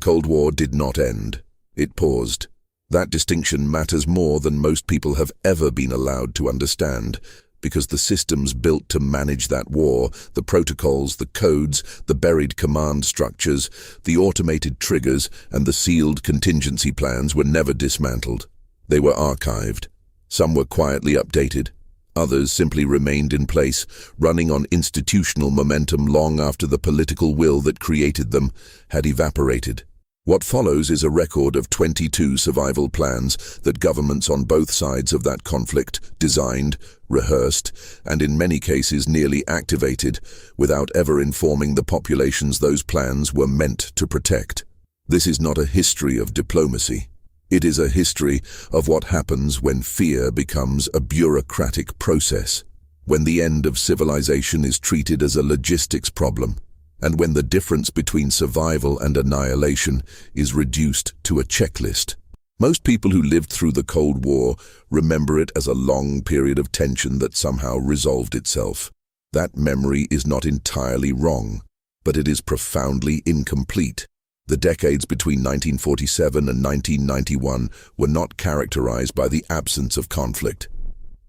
Cold War did not end. It paused. That distinction matters more than most people have ever been allowed to understand, because the systems built to manage that war, the protocols, the codes, the buried command structures, the automated triggers, and the sealed contingency plans were never dismantled. They were archived. Some were quietly updated. Others simply remained in place, running on institutional momentum long after the political will that created them had evaporated. What follows is a record of 22 survival plans that governments on both sides of that conflict designed, rehearsed, and in many cases nearly activated, without ever informing the populations those plans were meant to protect. This is not a history of diplomacy. It is a history of what happens when fear becomes a bureaucratic process, when the end of civilization is treated as a logistics problem, and when the difference between survival and annihilation is reduced to a checklist. Most people who lived through the Cold War remember it as a long period of tension that somehow resolved itself. That memory is not entirely wrong, but it is profoundly incomplete. The decades between 1947 and 1991 were not characterized by the absence of conflict.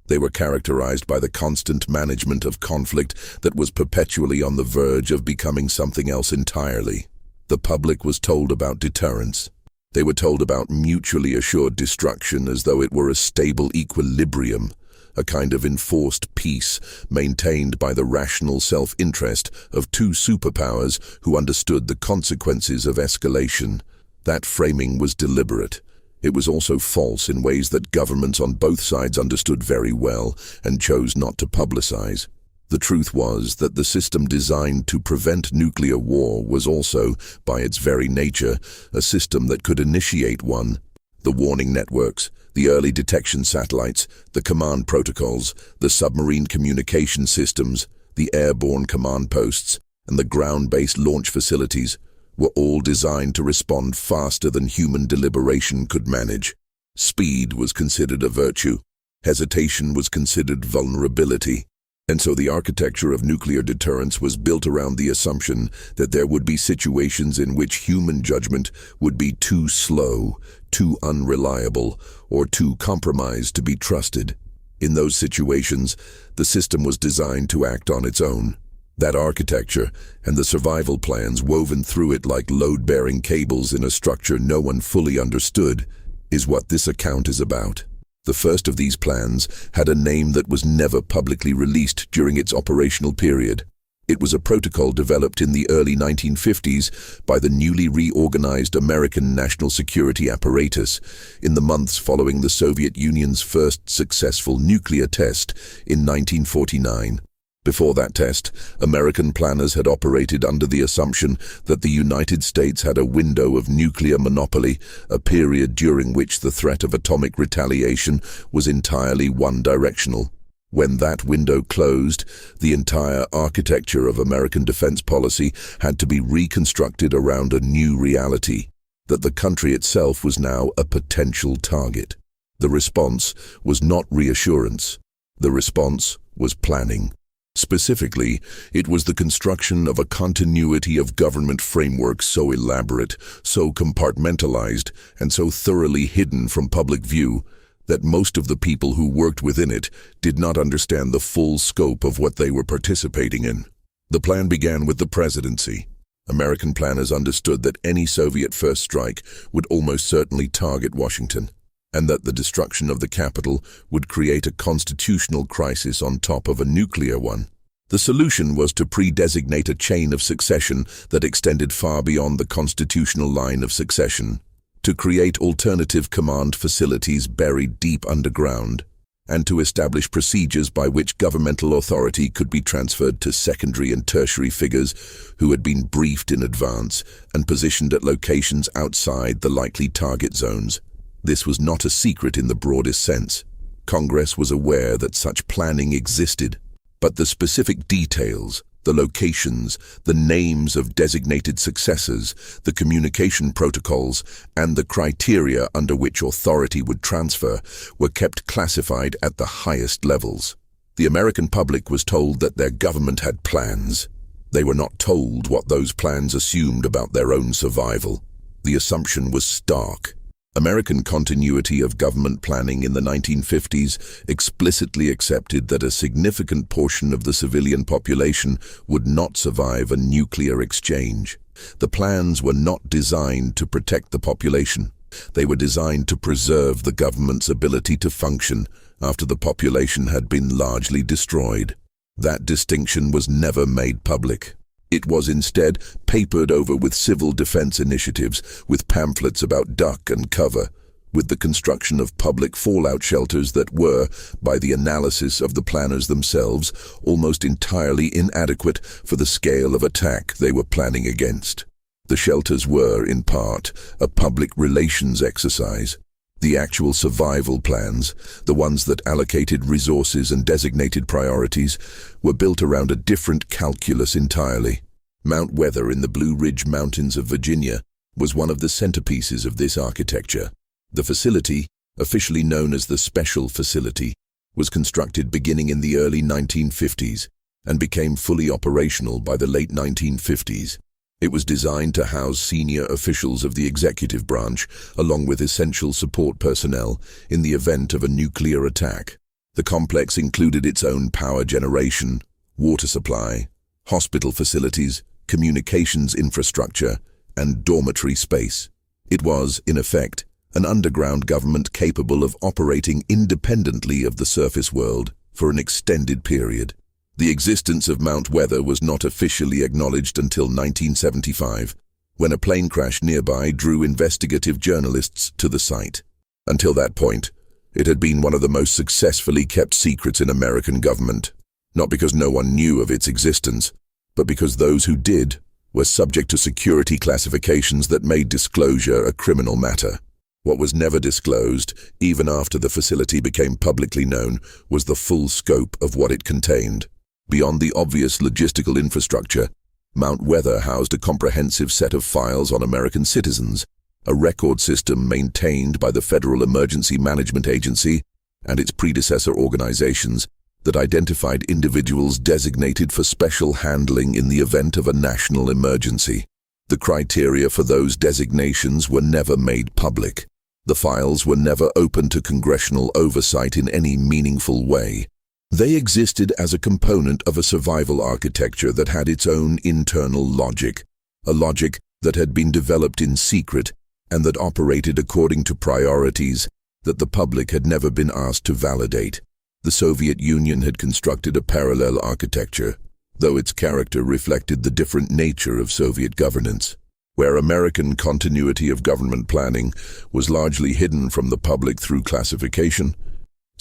They were characterized by the constant management of conflict that was perpetually on the verge of becoming something else entirely. The public was told about deterrence. They were told about mutually assured destruction as though it were a stable equilibrium, a kind of enforced peace maintained by the rational self-interest of two superpowers who understood the consequences of escalation. That framing was deliberate. It was also false in ways that governments on both sides understood very well and chose not to publicize. The truth was that the system designed to prevent nuclear war was also, by its very nature, a system that could initiate one. The warning networks, the early detection satellites, the command protocols, the submarine communication systems, the airborne command posts, and the ground-based launch facilities were all designed to respond faster than human deliberation could manage. Speed was considered a virtue. Hesitation was considered vulnerability. And so the architecture of nuclear deterrence was built around the assumption that there would be situations in which human judgment would be too slow, too unreliable, or too compromised to be trusted. In those situations, the system was designed to act on its own. That architecture, and the survival plans woven through it like load-bearing cables in a structure no one fully understood, is what this account is about. The first of these plans had a name that was never publicly released during its operational period. It was a protocol developed in the early 1950s by the newly reorganized American national security apparatus in the months following the Soviet Union's first successful nuclear test in 1949. Before that test, American planners had operated under the assumption that the United States had a window of nuclear monopoly, a period during which the threat of atomic retaliation was entirely one-directional. When that window closed, the entire architecture of American defense policy had to be reconstructed around a new reality, that the country itself was now a potential target. The response was not reassurance. The response was planning. Specifically, it was the construction of a continuity of government frameworks so elaborate, so compartmentalized, and so thoroughly hidden from public view that most of the people who worked within it did not understand the full scope of what they were participating in. The plan began with the presidency. American planners understood that any Soviet first strike would almost certainly target Washington, and that the destruction of the capital would create a constitutional crisis on top of a nuclear one. The solution was to pre-designate a chain of succession that extended far beyond the constitutional line of succession, to create alternative command facilities buried deep underground, and to establish procedures by which governmental authority could be transferred to secondary and tertiary figures who had been briefed in advance and positioned at locations outside the likely target zones. This was not a secret in the broadest sense. Congress was aware that such planning existed, but the specific details, the locations, the names of designated successors, the communication protocols, and the criteria under which authority would transfer were kept classified at the highest levels. The American public was told that their government had plans. They were not told what those plans assumed about their own survival. The assumption was stark. American continuity of government planning in the 1950s explicitly accepted that a significant portion of the civilian population would not survive a nuclear exchange. The plans were not designed to protect the population. They were designed to preserve the government's ability to function after the population had been largely destroyed. That distinction was never made public. It was instead papered over with civil defense initiatives, with pamphlets about duck and cover, with the construction of public fallout shelters that were, by the analysis of the planners themselves, almost entirely inadequate for the scale of attack they were planning against. The shelters were, in part, a public relations exercise. The actual survival plans, the ones that allocated resources and designated priorities, were built around a different calculus entirely. Mount Weather in the Blue Ridge Mountains of Virginia was one of the centerpieces of this architecture. The facility, officially known as the Special Facility, was constructed beginning in the early 1950s and became fully operational by the late 1950s. It was designed to house senior officials of the executive branch, along with essential support personnel, in the event of a nuclear attack. The complex included its own power generation, water supply, hospital facilities, communications infrastructure, and dormitory space. It was, in effect, an underground government capable of operating independently of the surface world for an extended period. The existence of Mount Weather was not officially acknowledged until 1975, when a plane crash nearby drew investigative journalists to the site. Until that point, it had been one of the most successfully kept secrets in American government, not because no one knew of its existence, but because those who did were subject to security classifications that made disclosure a criminal matter. What was never disclosed, even after the facility became publicly known, was the full scope of what it contained. Beyond the obvious logistical infrastructure, Mount Weather housed a comprehensive set of files on American citizens, a record system maintained by the Federal Emergency Management Agency and its predecessor organizations that identified individuals designated for special handling in the event of a national emergency. The criteria for those designations were never made public. The files were never open to congressional oversight in any meaningful way. They existed as a component of a survival architecture that had its own internal logic, a logic that had been developed in secret and that operated according to priorities that the public had never been asked to validate. The Soviet Union had constructed a parallel architecture, though its character reflected the different nature of Soviet governance. Where American continuity of government planning was largely hidden from the public through classification,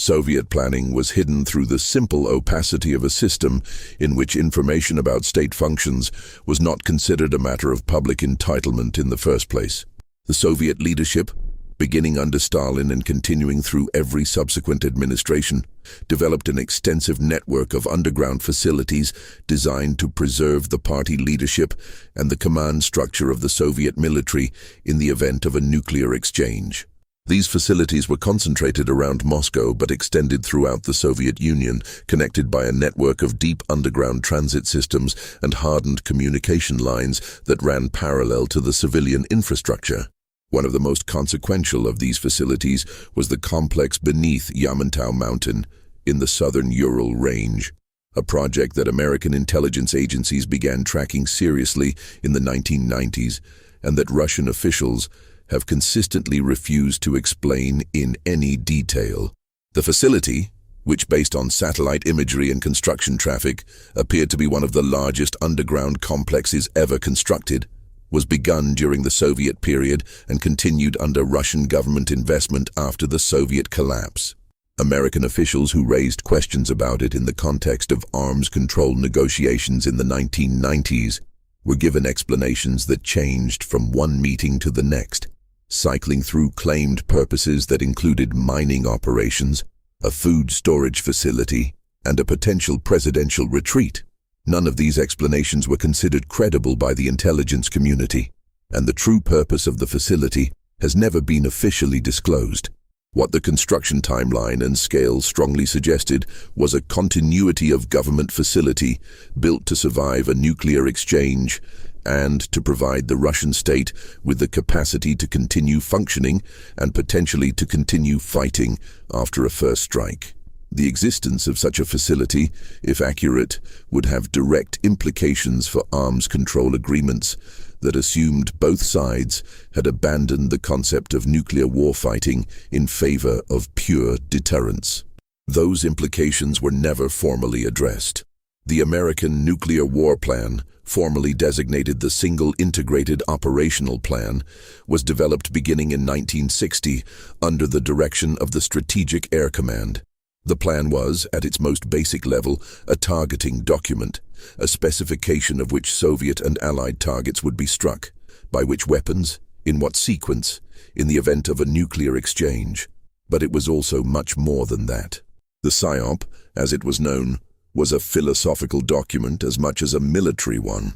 Soviet planning was hidden through the simple opacity of a system in which information about state functions was not considered a matter of public entitlement in the first place. The Soviet leadership, beginning under Stalin and continuing through every subsequent administration, developed an extensive network of underground facilities designed to preserve the party leadership and the command structure of the Soviet military in the event of a nuclear exchange. These facilities were concentrated around Moscow but extended throughout the Soviet Union, connected by a network of deep underground transit systems and hardened communication lines that ran parallel to the civilian infrastructure. One of the most consequential of these facilities was the complex beneath Yamantau Mountain in the southern Ural Range, a project that American intelligence agencies began tracking seriously in the 1990s and that Russian officials have consistently refused to explain in any detail. The facility, which based on satellite imagery and construction traffic appeared to be one of the largest underground complexes ever constructed, was begun during the Soviet period and continued under Russian government investment after the Soviet collapse. American officials who raised questions about it in the context of arms control negotiations in the 1990s were given explanations that changed from one meeting to the next, cycling through claimed purposes that included mining operations, a food storage facility, and a potential presidential retreat. None of these explanations were considered credible by the intelligence community, and the true purpose of the facility has never been officially disclosed. What the construction timeline and scale strongly suggested was a continuity of government facility built to survive a nuclear exchange and to provide the Russian state with the capacity to continue functioning and potentially to continue fighting after a first strike. The existence of such a facility, if accurate, would have direct implications for arms control agreements that assumed both sides had abandoned the concept of nuclear warfighting in favor of pure deterrence. Those implications were never formally addressed. The American Nuclear War Plan, formally designated the Single Integrated Operational Plan, was developed beginning in 1960 under the direction of the Strategic Air Command. The plan was, at its most basic level, a targeting document, a specification of which Soviet and Allied targets would be struck, by which weapons, in what sequence, in the event of a nuclear exchange. But it was also much more than that. The PSYOP, as it was known, was a philosophical document as much as a military one.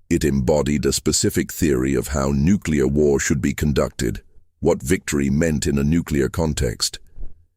It embodied a specific theory of how nuclear war should be conducted, what victory meant in a nuclear context,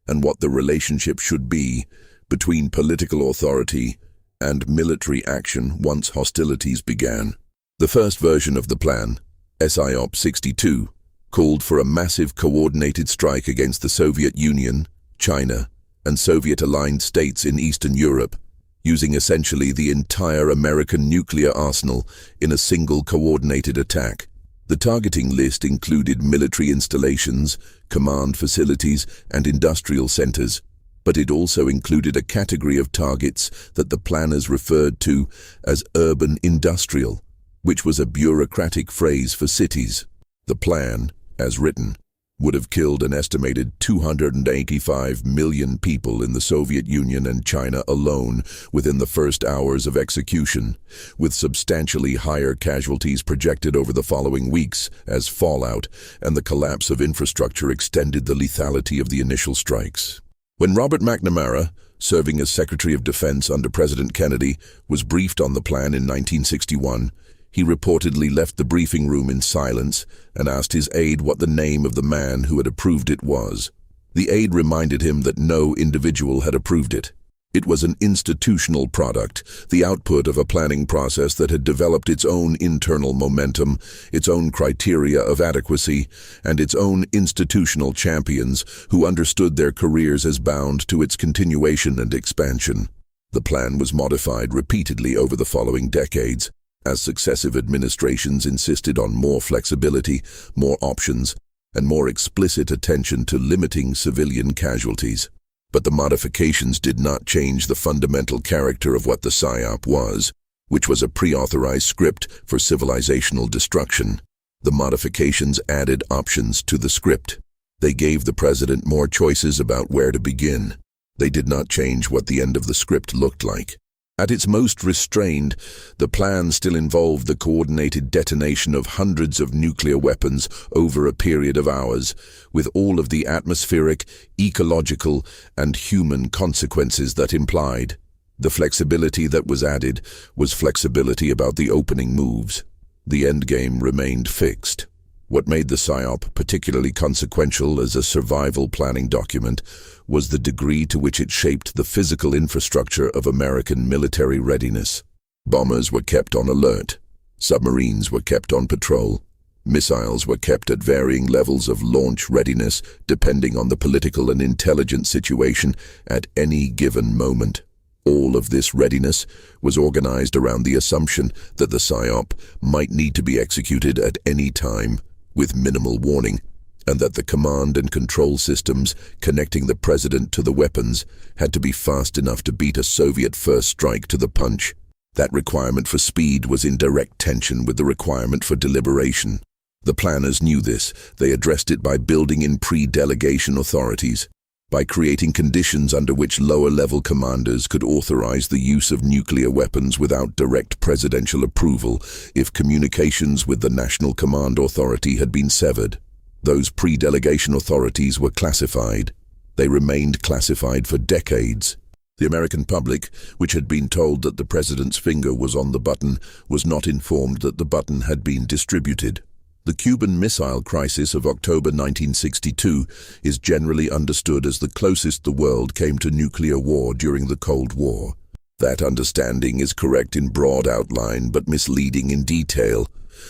and what the relationship should be between political authority and military action once hostilities began. The first version of the plan, PSYOP 62, called for a massive coordinated strike against the Soviet Union, China, and Soviet-aligned states in Eastern Europe, using essentially the entire American nuclear arsenal in a single coordinated attack. The targeting list included military installations, command facilities, and industrial centers, but it also included a category of targets that the planners referred to as urban industrial, which was a bureaucratic phrase for cities. The plan, as written, would have killed an estimated 285 million people in the Soviet Union and China alone within the first hours of execution, with substantially higher casualties projected over the following weeks as fallout and the collapse of infrastructure extended the lethality of the initial strikes. When Robert McNamara, serving as Secretary of Defense under President Kennedy, was briefed on the plan in 1961, he reportedly left the briefing room in silence and asked his aide what the name of the man who had approved it was. The aide reminded him that no individual had approved it. It was an institutional product, the output of a planning process that had developed its own internal momentum, its own criteria of adequacy, and its own institutional champions who understood their careers as bound to its continuation and expansion. The plan was modified repeatedly over the following decades, as successive administrations insisted on more flexibility, more options, and more explicit attention to limiting civilian casualties. But the modifications did not change the fundamental character of what the PSYOP was, which was a pre-authorized script for civilizational destruction. The modifications added options to the script. They gave the president more choices about where to begin. They did not change what the end of the script looked like. At its most restrained, the plan still involved the coordinated detonation of hundreds of nuclear weapons over a period of hours, with all of the atmospheric, ecological, and human consequences that implied. The flexibility that was added was flexibility about the opening moves. The endgame remained fixed. What made the PSYOP particularly consequential as a survival planning document was the degree to which it shaped the physical infrastructure of American military readiness. Bombers were kept on alert. Submarines were kept on patrol. Missiles were kept at varying levels of launch readiness depending on the political and intelligence situation at any given moment. All of this readiness was organized around the assumption that the PSYOP might need to be executed at any time, with minimal warning, and that the command and control systems connecting the president to the weapons had to be fast enough to beat a Soviet first strike to the punch. That requirement for speed was in direct tension with the requirement for deliberation. The planners knew this. They addressed it by building in pre-delegation authorities, by creating conditions under which lower-level commanders could authorize the use of nuclear weapons without direct presidential approval if communications with the National Command Authority had been severed. Those pre-delegation authorities were classified. They remained classified for decades. The American public, which had been told that the president's finger was on the button, was not informed that the button had been distributed. The Cuban Missile Crisis of October 1962 is generally understood as the closest the world came to nuclear war during the Cold War. That understanding is correct in broad outline but misleading in detail,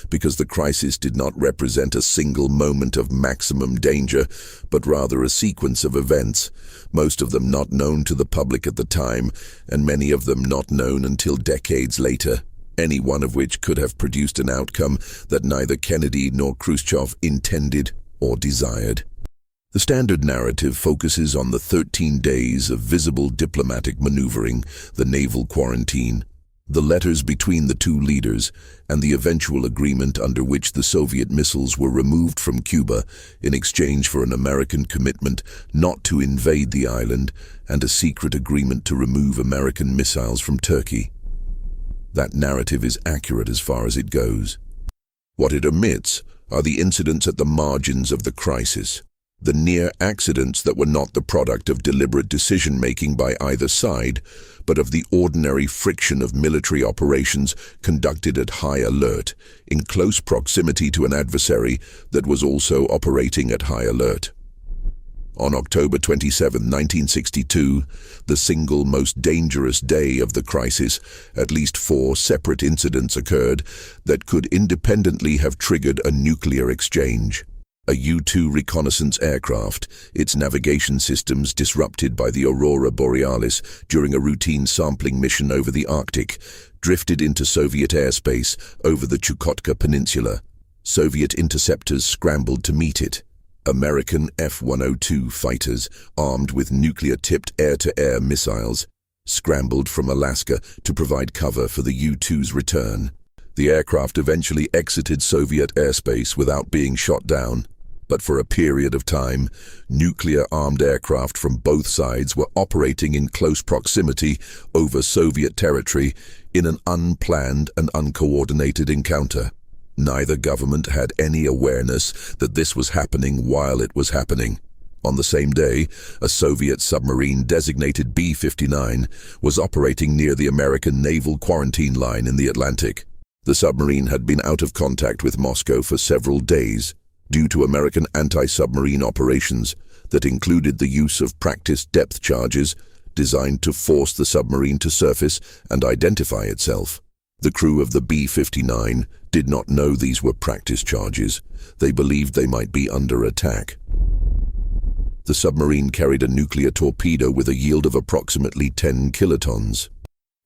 because the crisis did not represent a single moment of maximum danger, but rather a sequence of events, most of them not known to the public at the time, and many of them not known until decades later, any one of which could have produced an outcome that neither Kennedy nor Khrushchev intended or desired. The standard narrative focuses on the 13 days of visible diplomatic maneuvering, the naval quarantine, the letters between the two leaders, and the eventual agreement under which the Soviet missiles were removed from Cuba in exchange for an American commitment not to invade the island and a secret agreement to remove American missiles from Turkey. That narrative is accurate as far as it goes. What it omits are the incidents at the margins of the crisis, the near accidents that were not the product of deliberate decision-making by either side, but of the ordinary friction of military operations conducted at high alert, in close proximity to an adversary that was also operating at high alert. On October 27, 1962, the single most dangerous day of the crisis, at least 4 separate incidents occurred that could independently have triggered a nuclear exchange. A U-2 reconnaissance aircraft, its navigation systems disrupted by the aurora borealis during a routine sampling mission over the Arctic, drifted into Soviet airspace over the Chukotka Peninsula. Soviet interceptors scrambled to meet it. American F-102 fighters, armed with nuclear-tipped air-to-air missiles, scrambled from Alaska to provide cover for the U-2's return. The aircraft eventually exited Soviet airspace without being shot down. But for a period of time, nuclear-armed aircraft from both sides were operating in close proximity over Soviet territory in an unplanned and uncoordinated encounter. Neither government had any awareness that this was happening while it was happening. On the same day, a Soviet submarine designated B-59 was operating near the American naval quarantine line in the Atlantic. The submarine had been out of contact with Moscow for several days, due to American anti-submarine operations that included the use of practice depth charges designed to force the submarine to surface and identify itself. The crew of the B-59 did not know these were practice charges. They believed they might be under attack. The submarine carried a nuclear torpedo with a yield of approximately 10 kilotons.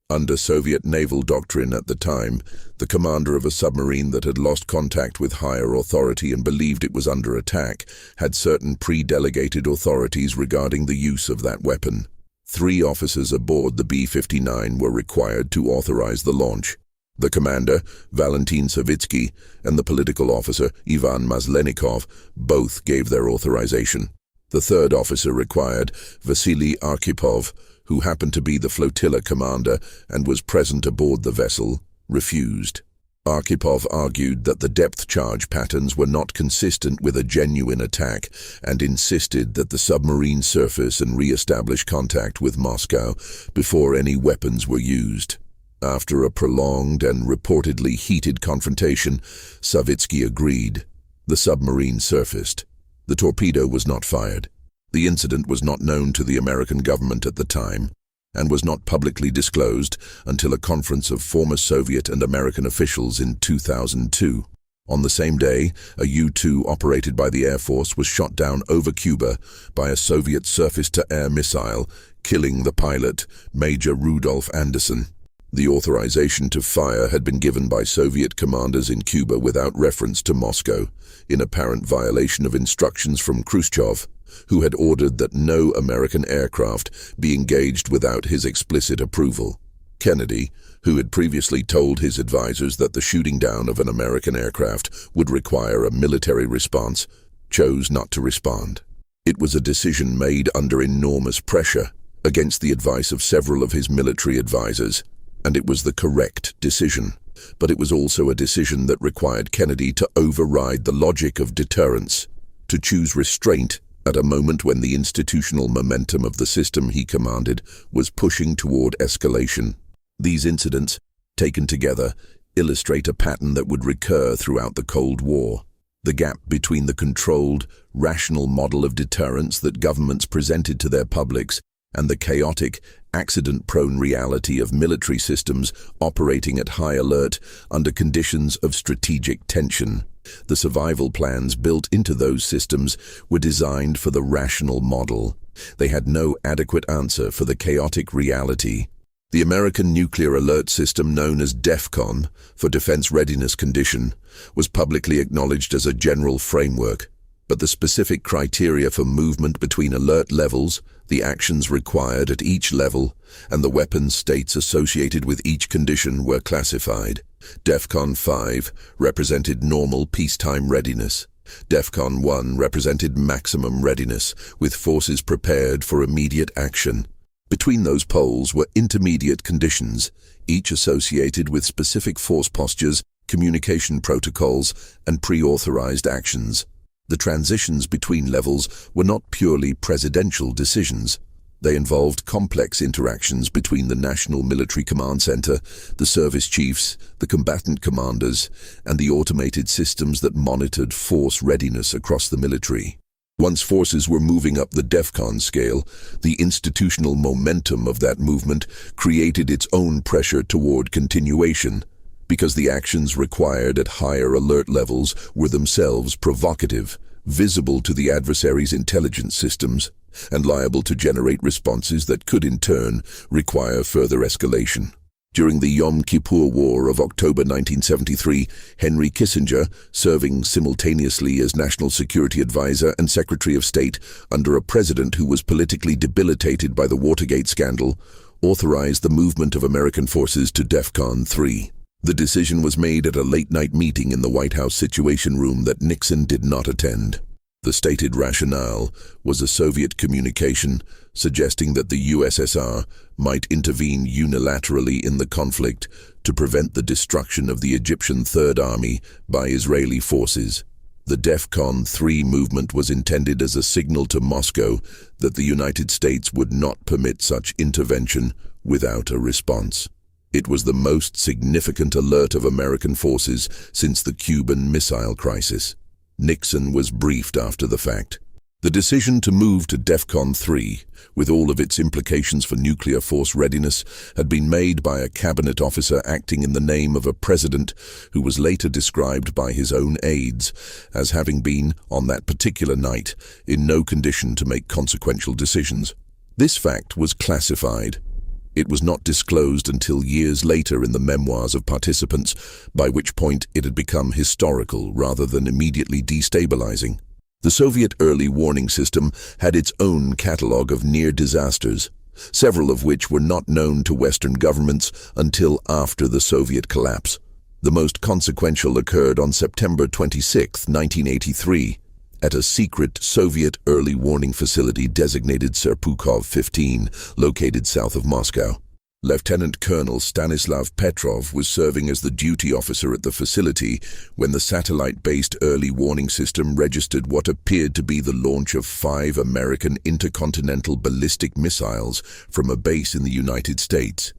Under Soviet naval doctrine at the time, the commander of a submarine that had lost contact with higher authority and believed it was under attack had certain pre-delegated authorities regarding the use of that weapon. 3 officers aboard the B-59 were required to authorize the launch. The commander, Valentin Savitsky, and the political officer, Ivan Maslenikov, both gave their authorization. The 3rd officer required, Vasily Arkhipov, who happened to be the flotilla commander and was present aboard the vessel, refused. Arkhipov argued that the depth charge patterns were not consistent with a genuine attack and insisted that the submarine surface and re-establish contact with Moscow before any weapons were used. After a prolonged and reportedly heated confrontation, Savitsky agreed. The submarine surfaced. The torpedo was not fired. The incident was not known to the American government at the time and was not publicly disclosed until a conference of former Soviet and American officials in 2002. On the same day, a U-2 operated by the Air Force was shot down over Cuba by a Soviet surface-to-air missile, killing the pilot, Major Rudolf Anderson. The authorization to fire had been given by Soviet commanders in Cuba without reference to Moscow, in apparent violation of instructions from Khrushchev, who had ordered that no American aircraft be engaged without his explicit approval. Kennedy, who had previously told his advisors that the shooting down of an American aircraft would require a military response, chose not to respond. It was a decision made under enormous pressure, against the advice of several of his military advisors, and it was the correct decision. But it was also a decision that required Kennedy to override the logic of deterrence, to choose restraint at a moment when the institutional momentum of the system he commanded was pushing toward escalation. These incidents, taken together, illustrate a pattern that would recur throughout the Cold War. The gap between the controlled, rational model of deterrence that governments presented to their publics and the chaotic, accident-prone reality of military systems operating at high alert under conditions of strategic tension. The survival plans built into those systems were designed for the rational model. They had no adequate answer for the chaotic reality. The American Nuclear Alert System, known as DEFCON, for Defense Readiness Condition, was publicly acknowledged as a general framework, but the specific criteria for movement between alert levels, the actions required at each level, and the weapons states associated with each condition were classified. DEFCON 5 represented normal peacetime readiness. DEFCON 1 represented maximum readiness, with forces prepared for immediate action. Between those poles were intermediate conditions, each associated with specific force postures, communication protocols, and pre-authorized actions. The transitions between levels were not purely presidential decisions. They involved complex interactions between the National Military Command Center, the service chiefs, the combatant commanders, and the automated systems that monitored force readiness across the military. Once forces were moving up the DEFCON scale, the institutional momentum of that movement created its own pressure toward continuation, because the actions required at higher alert levels were themselves provocative, visible to the adversary's intelligence systems, and liable to generate responses that could in turn require further escalation. During the Yom Kippur War of October 1973, Henry Kissinger, serving simultaneously as National Security Advisor and Secretary of State under a president who was politically debilitated by the Watergate scandal, authorized the movement of American forces to DEFCON 3. The decision was made at a late-night meeting in the White House Situation Room that Nixon did not attend. The stated rationale was a Soviet communication suggesting that the USSR might intervene unilaterally in the conflict to prevent the destruction of the Egyptian Third Army by Israeli forces. The DEFCON 3 movement was intended as a signal to Moscow that the United States would not permit such intervention without a response. It was the most significant alert of American forces since the Cuban Missile Crisis. Nixon was briefed after the fact. The decision to move to DEFCON 3, with all of its implications for nuclear force readiness, had been made by a cabinet officer acting in the name of a president who was later described by his own aides as having been, on that particular night, in no condition to make consequential decisions. This fact was classified. It was not disclosed until years later in the memoirs of participants, by which point it had become historical rather than immediately destabilizing. The Soviet early warning system had its own catalogue of near disasters, several of which were not known to Western governments until after the Soviet collapse. The most consequential occurred on September 26, 1983, at a secret Soviet early warning facility designated Serpukhov 15, located south of Moscow. Lieutenant Colonel Stanislav Petrov was serving as the duty officer at the facility when the satellite-based early warning system registered what appeared to be the launch of 5 American intercontinental ballistic missiles from a base in the United States.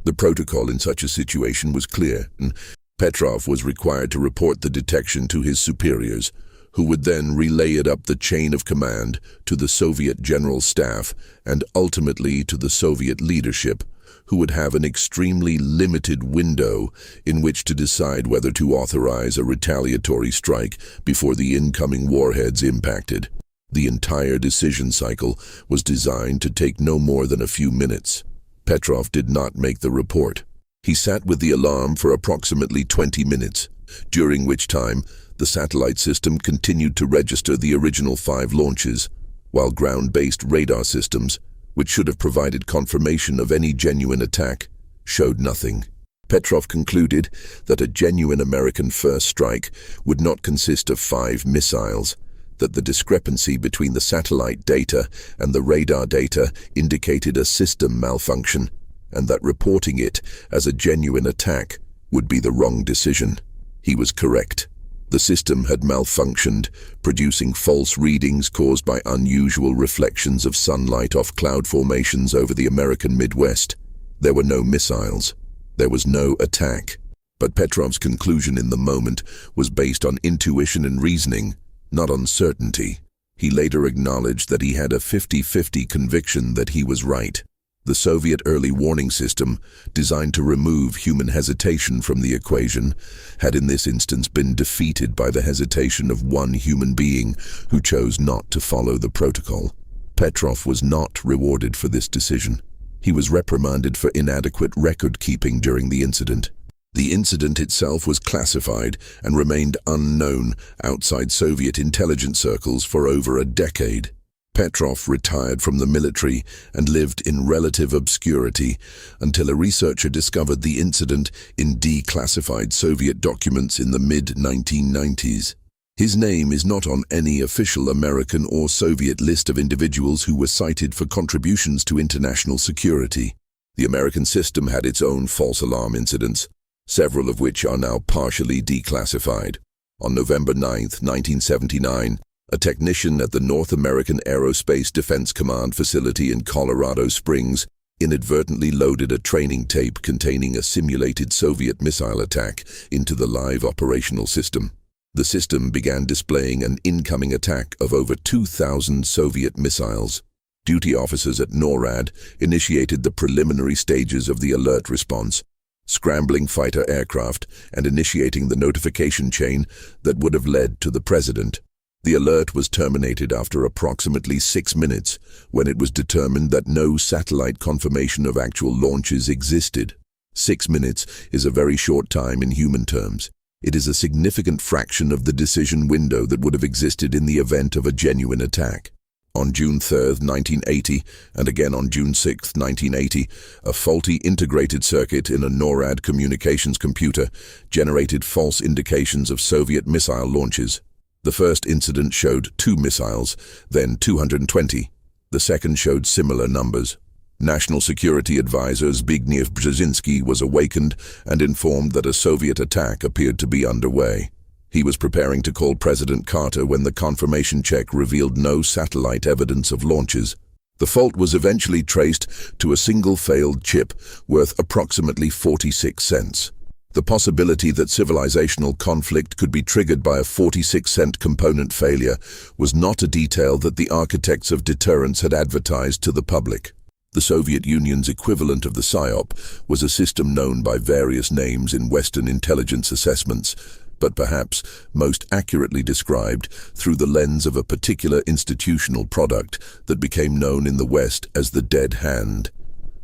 The protocol in such a situation was clear, and Petrov was required to report the detection to his superiors, who would then relay it up the chain of command to the Soviet General Staff and ultimately to the Soviet leadership, who would have an extremely limited window in which to decide whether to authorize a retaliatory strike before the incoming warheads impacted. The entire decision cycle was designed to take no more than a few minutes. Petrov did not make the report. He sat with the alarm for approximately 20 minutes, during which time the satellite system continued to register the original 5 launches, while ground-based radar systems, which should have provided confirmation of any genuine attack, showed nothing. Petrov concluded that a genuine American first strike would not consist of 5 missiles, that the discrepancy between the satellite data and the radar data indicated a system malfunction, and that reporting it as a genuine attack would be the wrong decision. He was correct. The system had malfunctioned, producing false readings caused by unusual reflections of sunlight off cloud formations over the American Midwest. There were no missiles. There was no attack. But Petrov's conclusion in the moment was based on intuition and reasoning, not on certainty. He later acknowledged that he had a 50-50 conviction that he was right. The Soviet early warning system, designed to remove human hesitation from the equation, had in this instance been defeated by the hesitation of one human being who chose not to follow the protocol. Petrov was not rewarded for this decision. He was reprimanded for inadequate record-keeping during the incident. The incident itself was classified and remained unknown outside Soviet intelligence circles for over a decade. Petrov retired from the military and lived in relative obscurity until a researcher discovered the incident in declassified Soviet documents in the mid-1990s. His name is not on any official American or Soviet list of individuals who were cited for contributions to international security. The American system had its own false alarm incidents, several of which are now partially declassified. On November 9, 1979, a technician at the North American Aerospace Defense Command facility in Colorado Springs inadvertently loaded a training tape containing a simulated Soviet missile attack into the live operational system. The system began displaying an incoming attack of over 2,000 Soviet missiles. Duty officers at NORAD initiated the preliminary stages of the alert response, scrambling fighter aircraft and initiating the notification chain that would have led to the president. The alert was terminated after approximately 6 minutes when it was determined that no satellite confirmation of actual launches existed. 6 minutes is a very short time in human terms. It is a significant fraction of the decision window that would have existed in the event of a genuine attack. On June 3, 1980, and again on June 6, 1980, a faulty integrated circuit in a NORAD communications computer generated false indications of Soviet missile launches. The first incident showed 2 missiles, then 220. The second showed similar numbers. National Security Advisor Zbigniew Brzezinski was awakened and informed that a Soviet attack appeared to be underway. He was preparing to call President Carter when the confirmation check revealed no satellite evidence of launches. The fault was eventually traced to a single failed chip worth approximately 46 cents. The possibility that civilizational conflict could be triggered by a 46-cent component failure was not a detail that the architects of deterrence had advertised to the public. The Soviet Union's equivalent of the PSYOP was a system known by various names in Western intelligence assessments, but perhaps most accurately described through the lens of a particular institutional product that became known in the West as the dead hand,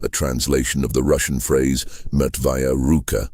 a translation of the Russian phrase "mrtvaya ruka,"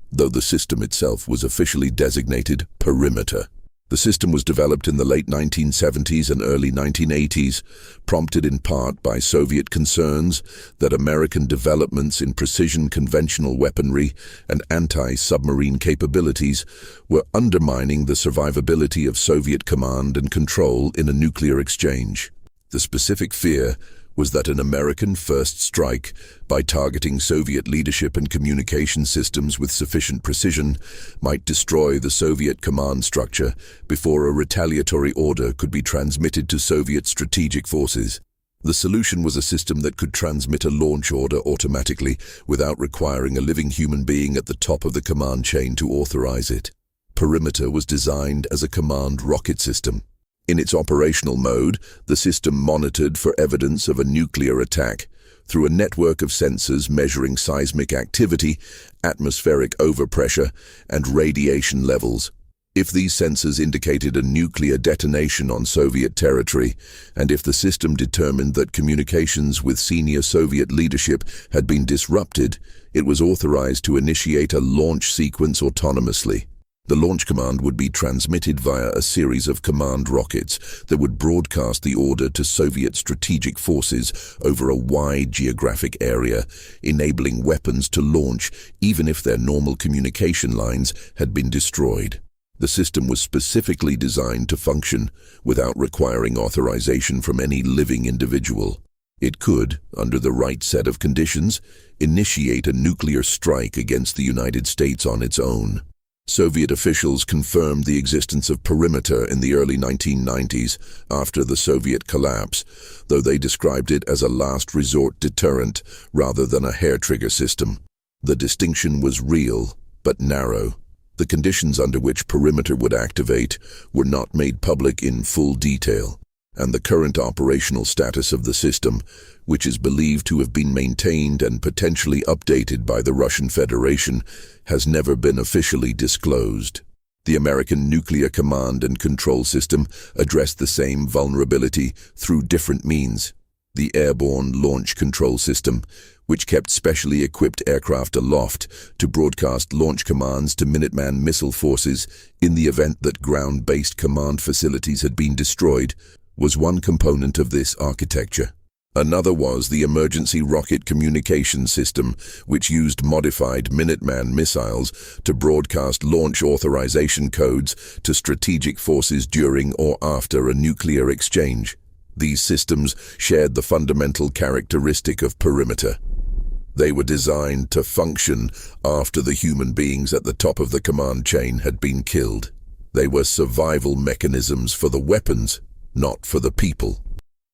though the system itself was officially designated perimeter. The system was developed in the late 1970s and early 1980s, prompted in part by Soviet concerns that American developments in precision conventional weaponry and anti-submarine capabilities were undermining the survivability of Soviet command and control in a nuclear exchange. The specific fear was that an American first strike, by targeting Soviet leadership and communication systems with sufficient precision, might destroy the Soviet command structure before a retaliatory order could be transmitted to Soviet strategic forces. The solution was a system that could transmit a launch order automatically without requiring a living human being at the top of the command chain to authorize it. Perimeter was designed as a command rocket system. In its operational mode, the system monitored for evidence of a nuclear attack through a network of sensors measuring seismic activity, atmospheric overpressure, and radiation levels. If these sensors indicated a nuclear detonation on Soviet territory, and if the system determined that communications with senior Soviet leadership had been disrupted, it was authorized to initiate a launch sequence autonomously. The launch command would be transmitted via a series of command rockets that would broadcast the order to Soviet strategic forces over a wide geographic area, enabling weapons to launch even if their normal communication lines had been destroyed. The system was specifically designed to function without requiring authorization from any living individual. It could, under the right set of conditions, initiate a nuclear strike against the United States on its own. Soviet officials confirmed the existence of perimeter in the early 1990s after the Soviet collapse, though they described it as a last resort deterrent rather than a hair-trigger system. The distinction was real, but narrow. The conditions under which perimeter would activate were not made public in full detail. and the current operational status of the system, which is believed to have been maintained and potentially updated by the Russian Federation, has never been officially disclosed. The American Nuclear Command and Control System addressed the same vulnerability through different means. The Airborne Launch Control System, which kept specially equipped aircraft aloft to broadcast launch commands to Minuteman missile forces in the event that ground-based command facilities had been destroyed, was one component of this architecture. Another was the Emergency Rocket Communication System, which used modified Minuteman missiles to broadcast launch authorization codes to strategic forces during or after a nuclear exchange. These systems shared the fundamental characteristic of perimeter. They were designed to function after the human beings at the top of the command chain had been killed. They were survival mechanisms for the weapons, not for the people.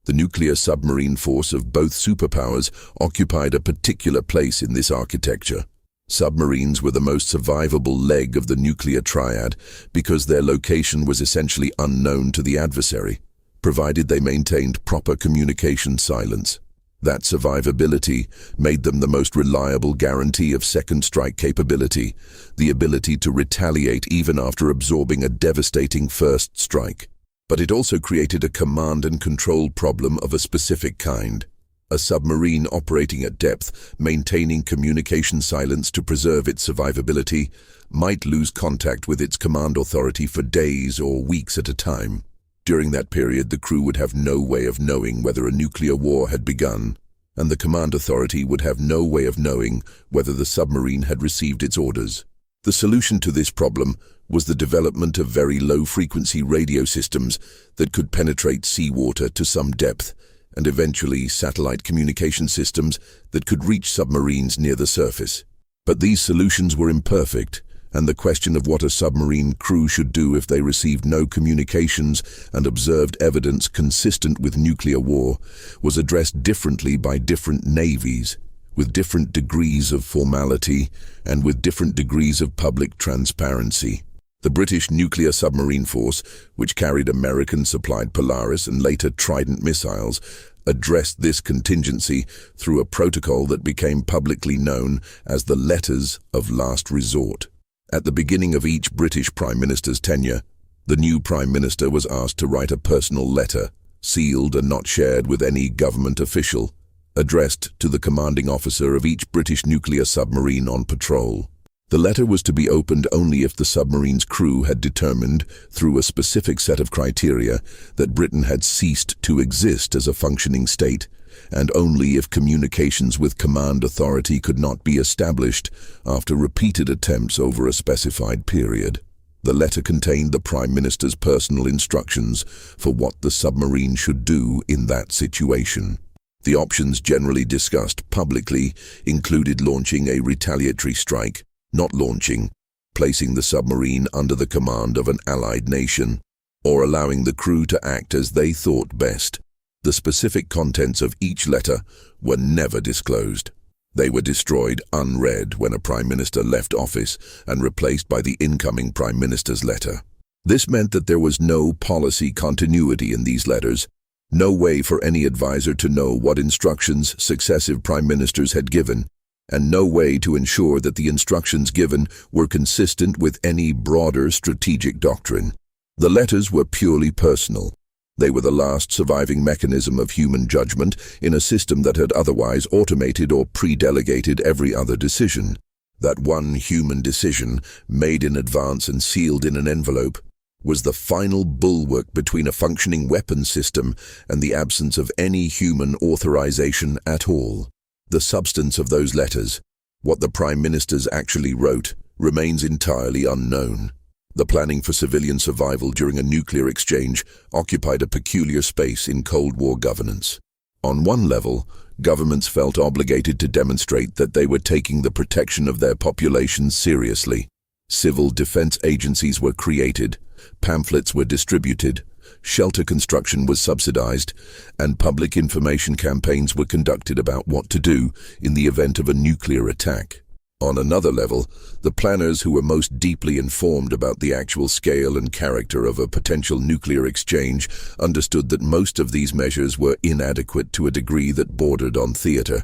The nuclear submarine force of both superpowers occupied a particular place in this architecture. Submarines were the most survivable leg of the nuclear triad because their location was essentially unknown to the adversary, provided they maintained proper communication silence. That survivability made them the most reliable guarantee of second strike capability, the ability to retaliate even after absorbing a devastating first strike. But it also created a command and control problem of a specific kind. A submarine operating at depth, maintaining communication silence to preserve its survivability, might lose contact with its command authority for days or weeks at a time. During that period, the crew would have no way of knowing whether a nuclear war had begun, and the command authority would have no way of knowing whether the submarine had received its orders. The solution to this problem was the development of very low-frequency radio systems that could penetrate seawater to some depth, and eventually satellite communication systems that could reach submarines near the surface. But these solutions were imperfect, and the question of what a submarine crew should do if they received no communications and observed evidence consistent with nuclear war was addressed differently by different navies, with different degrees of formality and with different degrees of public transparency. The British Nuclear Submarine Force, which carried American-supplied Polaris and later Trident missiles, addressed this contingency through a protocol that became publicly known as the Letters of Last Resort. At the beginning of each British Prime Minister's tenure, the new Prime Minister was asked to write a personal letter, sealed and not shared with any government official, addressed to the commanding officer of each British nuclear submarine on patrol. The letter was to be opened only if the submarine's crew had determined, through a specific set of criteria, that Britain had ceased to exist as a functioning state, and only if communications with command authority could not be established after repeated attempts over a specified period. The letter contained the Prime Minister's personal instructions for what the submarine should do in that situation. The options generally discussed publicly included launching a retaliatory strike, not launching, placing the submarine under the command of an allied nation, or allowing the crew to act as they thought best. The specific contents of each letter were never disclosed. They were destroyed unread when a Prime Minister left office and replaced by the incoming Prime Minister's letter. This meant that there was no policy continuity in these letters, no way for any advisor to know what instructions successive Prime Ministers had given, and no way to ensure that the instructions given were consistent with any broader strategic doctrine. The letters were purely personal. They were the last surviving mechanism of human judgment in a system that had otherwise automated or pre-delegated every other decision. That one human decision, made in advance and sealed in an envelope, was the final bulwark between a functioning weapons system and the absence of any human authorization at all. The substance of those letters, what the Prime Ministers actually wrote, remains entirely unknown. The planning for civilian survival during a nuclear exchange occupied a peculiar space in Cold War governance. On one level, governments felt obligated to demonstrate that they were taking the protection of their populations seriously. Civil defense agencies were created, pamphlets were distributed, shelter construction was subsidized, and public information campaigns were conducted about what to do in the event of a nuclear attack. On another level, the planners who were most deeply informed about the actual scale and character of a potential nuclear exchange understood that most of these measures were inadequate to a degree that bordered on theater.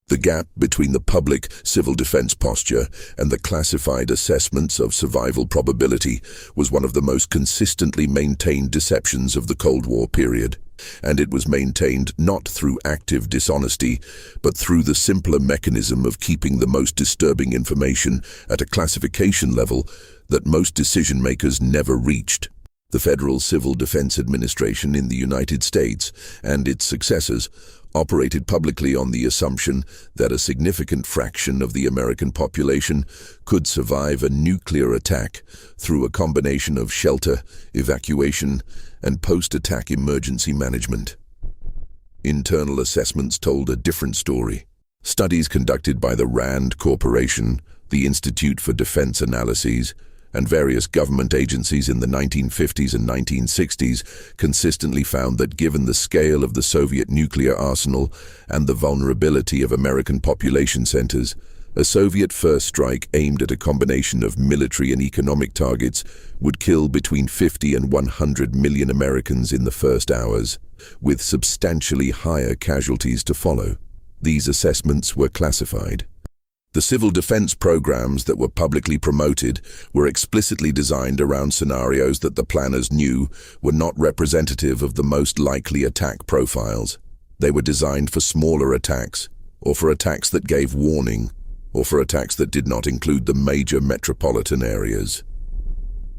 The gap between the public civil defense posture and the classified assessments of survival probability was one of the most consistently maintained deceptions of the Cold War period, and it was maintained not through active dishonesty, but through the simpler mechanism of keeping the most disturbing information at a classification level that most decision-makers never reached. The Federal Civil Defense Administration in the United States and its successors operated publicly on the assumption that a significant fraction of the American population could survive a nuclear attack through a combination of shelter, evacuation, and post-attack emergency management. Internal assessments told a different story. Studies conducted by the RAND Corporation, the Institute for Defense Analyses, and various government agencies in the 1950s and 1960s consistently found that given the scale of the Soviet nuclear arsenal and the vulnerability of American population centers, a Soviet first strike aimed at a combination of military and economic targets would kill between 50 and 100 million Americans in the first hours, with substantially higher casualties to follow. These assessments were classified. The civil defense programs that were publicly promoted were explicitly designed around scenarios that the planners knew were not representative of the most likely attack profiles. They were designed for smaller attacks, or for attacks that gave warning, or for attacks that did not include the major metropolitan areas.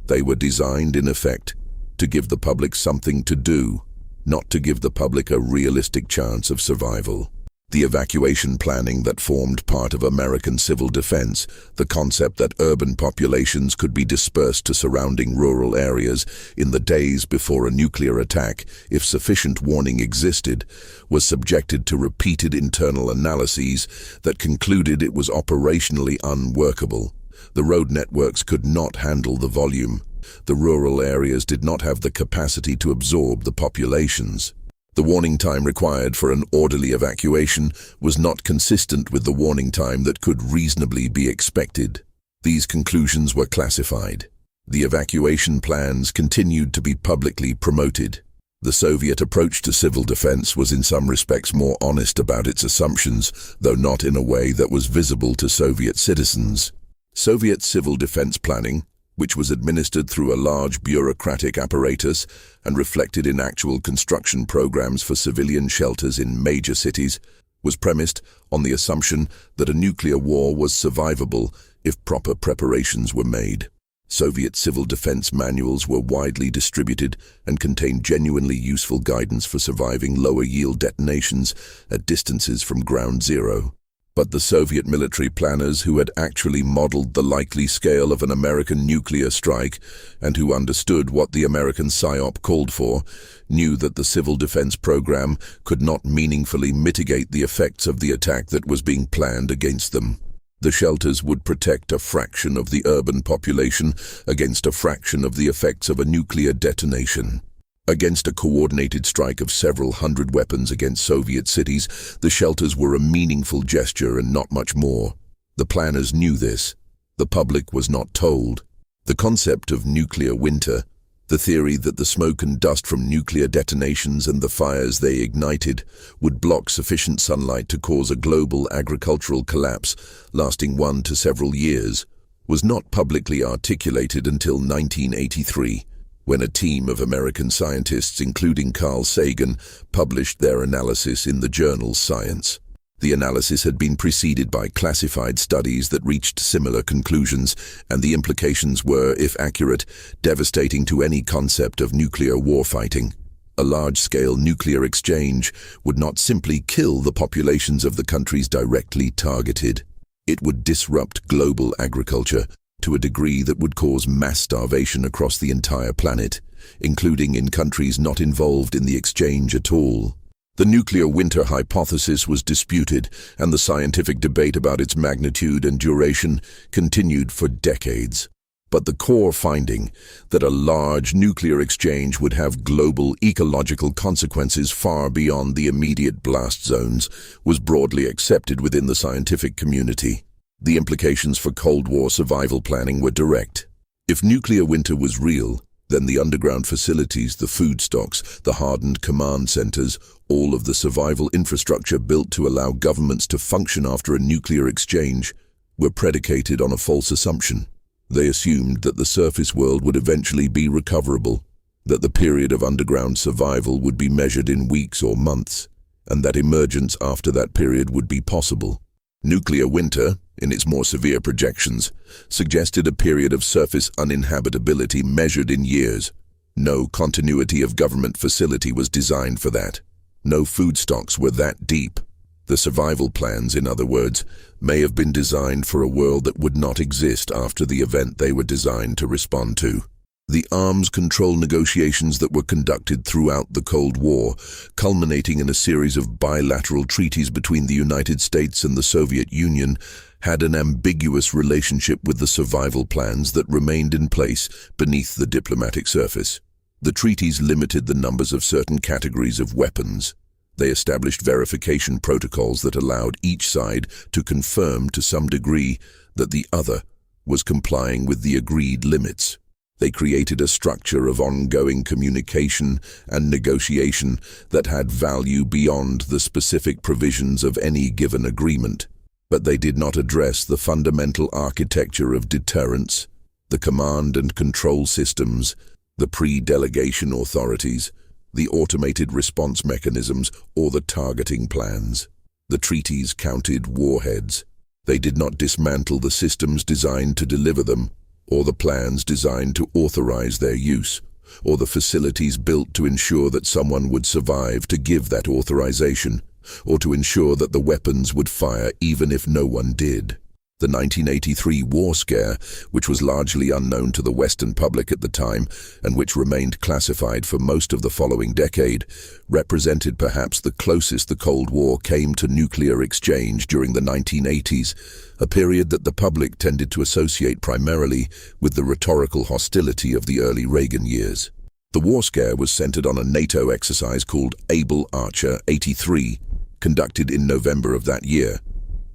They were designed, in effect, to give the public something to do, not to give the public a realistic chance of survival. The evacuation planning that formed part of American civil defense, the concept that urban populations could be dispersed to surrounding rural areas in the days before a nuclear attack, if sufficient warning existed, was subjected to repeated internal analyses that concluded it was operationally unworkable. The road networks could not handle the volume. The rural areas did not have the capacity to absorb the populations. The warning time required for an orderly evacuation was not consistent with the warning time that could reasonably be expected. These conclusions were classified. The evacuation plans continued to be publicly promoted. The Soviet approach to civil defense was in some respects more honest about its assumptions, though not in a way that was visible to Soviet citizens. Soviet civil defense planning, which was administered through a large bureaucratic apparatus and reflected in actual construction programs for civilian shelters in major cities, was premised on the assumption that a nuclear war was survivable if proper preparations were made. Soviet civil defense manuals were widely distributed and contained genuinely useful guidance for surviving lower-yield detonations at distances from ground zero. But the Soviet military planners who had actually modeled the likely scale of an American nuclear strike and who understood what the American PSYOP called for, knew that the civil defense program could not meaningfully mitigate the effects of the attack that was being planned against them. The shelters would protect a fraction of the urban population against a fraction of the effects of a nuclear detonation. Against a coordinated strike of several hundred weapons against Soviet cities, the shelters were a meaningful gesture and not much more. The planners knew this. The public was not told. The concept of nuclear winter, the theory that the smoke and dust from nuclear detonations and the fires they ignited would block sufficient sunlight to cause a global agricultural collapse lasting 1 to several years, was not publicly articulated until 1983. When a team of American scientists, including Carl Sagan, published their analysis in the journal Science. The analysis had been preceded by classified studies that reached similar conclusions, and the implications were, if accurate, devastating to any concept of nuclear warfighting. A large-scale nuclear exchange would not simply kill the populations of the countries directly targeted. It would disrupt global agriculture to a degree that would cause mass starvation across the entire planet, including in countries not involved in the exchange at all. The nuclear winter hypothesis was disputed, and the scientific debate about its magnitude and duration continued for decades. But the core finding, that a large nuclear exchange would have global ecological consequences far beyond the immediate blast zones, was broadly accepted within the scientific community. The implications for Cold War survival planning were direct. If nuclear winter was real, then the underground facilities, the food stocks, the hardened command centers, all of the survival infrastructure built to allow governments to function after a nuclear exchange, were predicated on a false assumption. They assumed that the surface world would eventually be recoverable, that the period of underground survival would be measured in weeks or months, and that emergence after that period would be possible. Nuclear winter, in its more severe projections, suggested a period of surface uninhabitability measured in years. No continuity of government facility was designed for that. No food stocks were that deep. The survival plans, in other words, may have been designed for a world that would not exist after the event they were designed to respond to. The arms control negotiations that were conducted throughout the Cold War, culminating in a series of bilateral treaties between the United States and the Soviet Union, had an ambiguous relationship with the survival plans that remained in place beneath the diplomatic surface. The treaties limited the numbers of certain categories of weapons. They established verification protocols that allowed each side to confirm to some degree that the other was complying with the agreed limits. They created a structure of ongoing communication and negotiation that had value beyond the specific provisions of any given agreement. But they did not address the fundamental architecture of deterrence, the command and control systems, the pre-delegation authorities, the automated response mechanisms, or the targeting plans. The treaties counted warheads. They did not dismantle the systems designed to deliver them, or the plans designed to authorize their use, or the facilities built to ensure that someone would survive to give that authorization, or to ensure that the weapons would fire even if no one did. The 1983 war scare, which was largely unknown to the Western public at the time and which remained classified for most of the following decade, represented perhaps the closest the Cold War came to nuclear exchange during the 1980s, a period that the public tended to associate primarily with the rhetorical hostility of the early Reagan years. The war scare was centered on a NATO exercise called Able Archer 83, conducted in November of that year,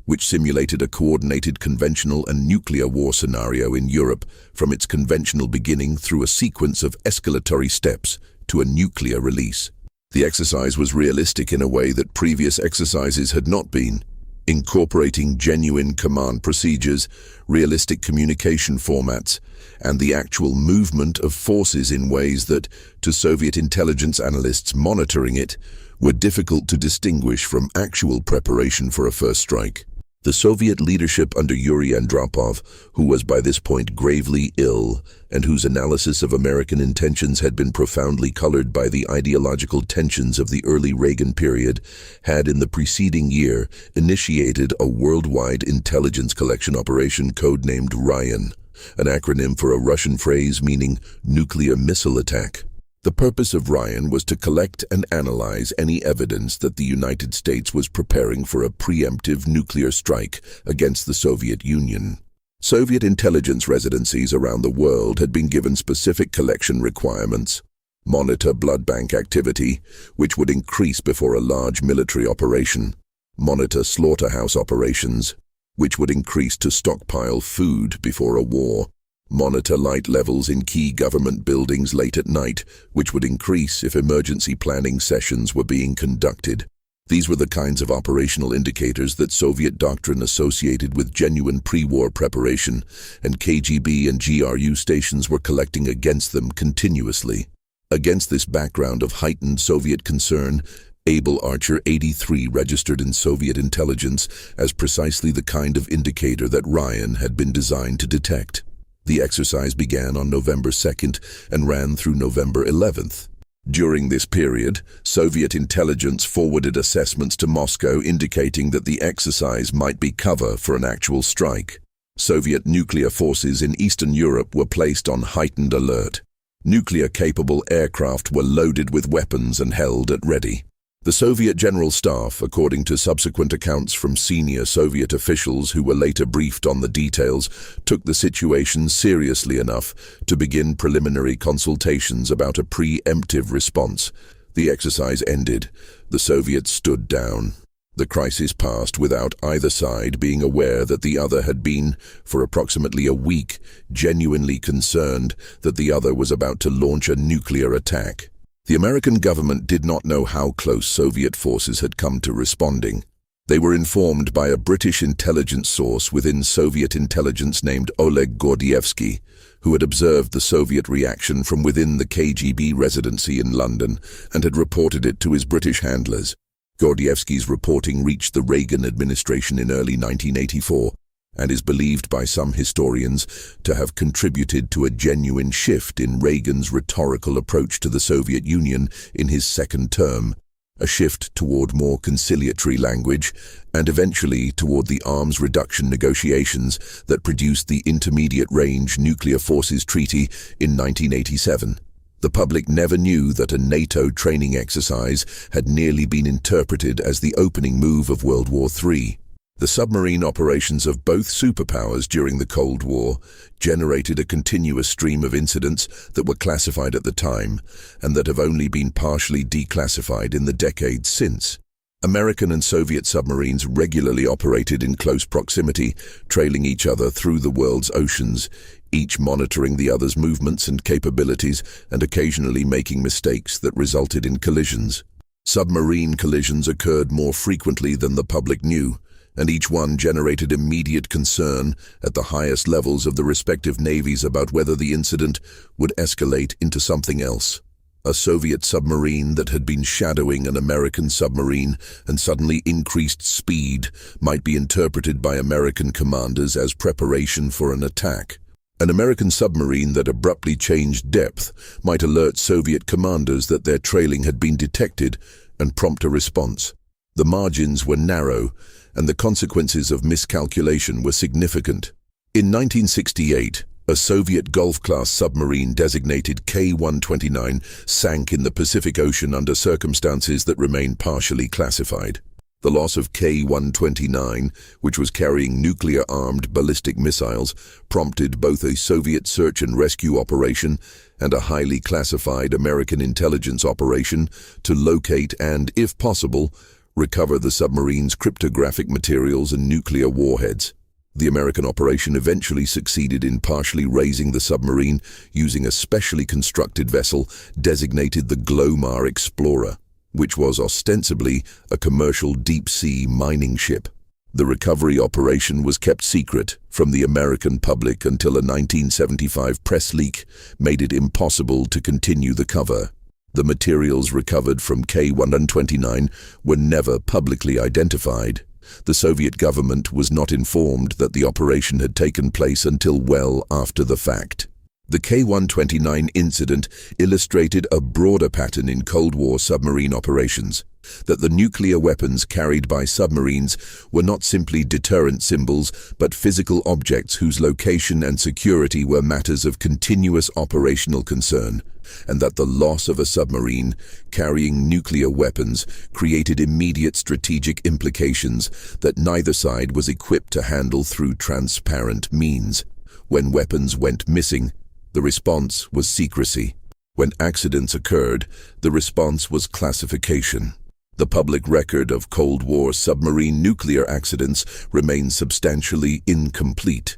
which simulated a coordinated conventional and nuclear war scenario in Europe from its conventional beginning through a sequence of escalatory steps to a nuclear release. The exercise was realistic in a way that previous exercises had not been, incorporating genuine command procedures, realistic communication formats, and the actual movement of forces in ways that, to Soviet intelligence analysts monitoring it, were difficult to distinguish from actual preparation for a first strike. The Soviet leadership under Yuri Andropov, who was by this point gravely ill and whose analysis of American intentions had been profoundly colored by the ideological tensions of the early Reagan period, had in the preceding year initiated a worldwide intelligence collection operation codenamed Ryan, an acronym for a Russian phrase meaning nuclear missile attack. The purpose of Ryan was to collect and analyze any evidence that the United States was preparing for a preemptive nuclear strike against the Soviet Union. Soviet intelligence residencies around the world had been given specific collection requirements. Monitor blood bank activity, which would increase before a large military operation. Monitor slaughterhouse operations, which would increase to stockpile food before a war. Monitor light levels in key government buildings late at night, which would increase if emergency planning sessions were being conducted. These were the kinds of operational indicators that Soviet doctrine associated with genuine pre-war preparation, and KGB and GRU stations were collecting against them continuously. Against this background of heightened Soviet concern, Able Archer 83 registered in Soviet intelligence as precisely the kind of indicator that Ryan had been designed to detect. The exercise began on November 2nd and ran through November 11th. During this period, Soviet intelligence forwarded assessments to Moscow indicating that the exercise might be cover for an actual strike. Soviet nuclear forces in Eastern Europe were placed on heightened alert. Nuclear-capable aircraft were loaded with weapons and held at ready. The Soviet General Staff, according to subsequent accounts from senior Soviet officials who were later briefed on the details, took the situation seriously enough to begin preliminary consultations about a preemptive response. The exercise ended. The Soviets stood down. The crisis passed without either side being aware that the other had been, for approximately a week, genuinely concerned that the other was about to launch a nuclear attack. The American government did not know how close Soviet forces had come to responding. They were informed by a British intelligence source within Soviet intelligence named Oleg Gordievsky, who had observed the Soviet reaction from within the KGB residency in London and had reported it to his British handlers. Gordievsky's reporting reached the Reagan administration in early 1984 and is believed by some historians to have contributed to a genuine shift in Reagan's rhetorical approach to the Soviet Union in his second term, a shift toward more conciliatory language, and eventually toward the arms reduction negotiations that produced the Intermediate-Range Nuclear Forces Treaty in 1987. The public never knew that a NATO training exercise had nearly been interpreted as the opening move of World War III. The submarine operations of both superpowers during the Cold War generated a continuous stream of incidents that were classified at the time and that have only been partially declassified in the decades since. American and Soviet submarines regularly operated in close proximity, trailing each other through the world's oceans, each monitoring the other's movements and capabilities and occasionally making mistakes that resulted in collisions. Submarine collisions occurred more frequently than the public knew, and each one generated immediate concern at the highest levels of the respective navies about whether the incident would escalate into something else. A Soviet submarine that had been shadowing an American submarine and suddenly increased speed might be interpreted by American commanders as preparation for an attack. An American submarine that abruptly changed depth might alert Soviet commanders that their trailing had been detected and prompt a response. The margins were narrow, and the consequences of miscalculation were significant. In 1968, a Soviet Gulf-class submarine designated K-129 sank in the Pacific Ocean under circumstances that remain partially classified. The loss of K-129, which was carrying nuclear-armed ballistic missiles, prompted both a Soviet search and rescue operation and a highly classified American intelligence operation to locate and, if possible, recover the submarine's cryptographic materials and nuclear warheads. The American operation eventually succeeded in partially raising the submarine using a specially constructed vessel designated the Glomar Explorer, which was ostensibly a commercial deep-sea mining ship. The recovery operation was kept secret from the American public until a 1975 press leak made it impossible to continue the cover. The materials recovered from K-129 were never publicly identified. The Soviet government was not informed that the operation had taken place until well after the fact. The K-129 incident illustrated a broader pattern in Cold War submarine operations, that the nuclear weapons carried by submarines were not simply deterrent symbols but physical objects whose location and security were matters of continuous operational concern, and that the loss of a submarine carrying nuclear weapons created immediate strategic implications that neither side was equipped to handle through transparent means. When weapons went missing, the response was secrecy. When accidents occurred, the response was classification. The public record of Cold War submarine nuclear accidents remains substantially incomplete.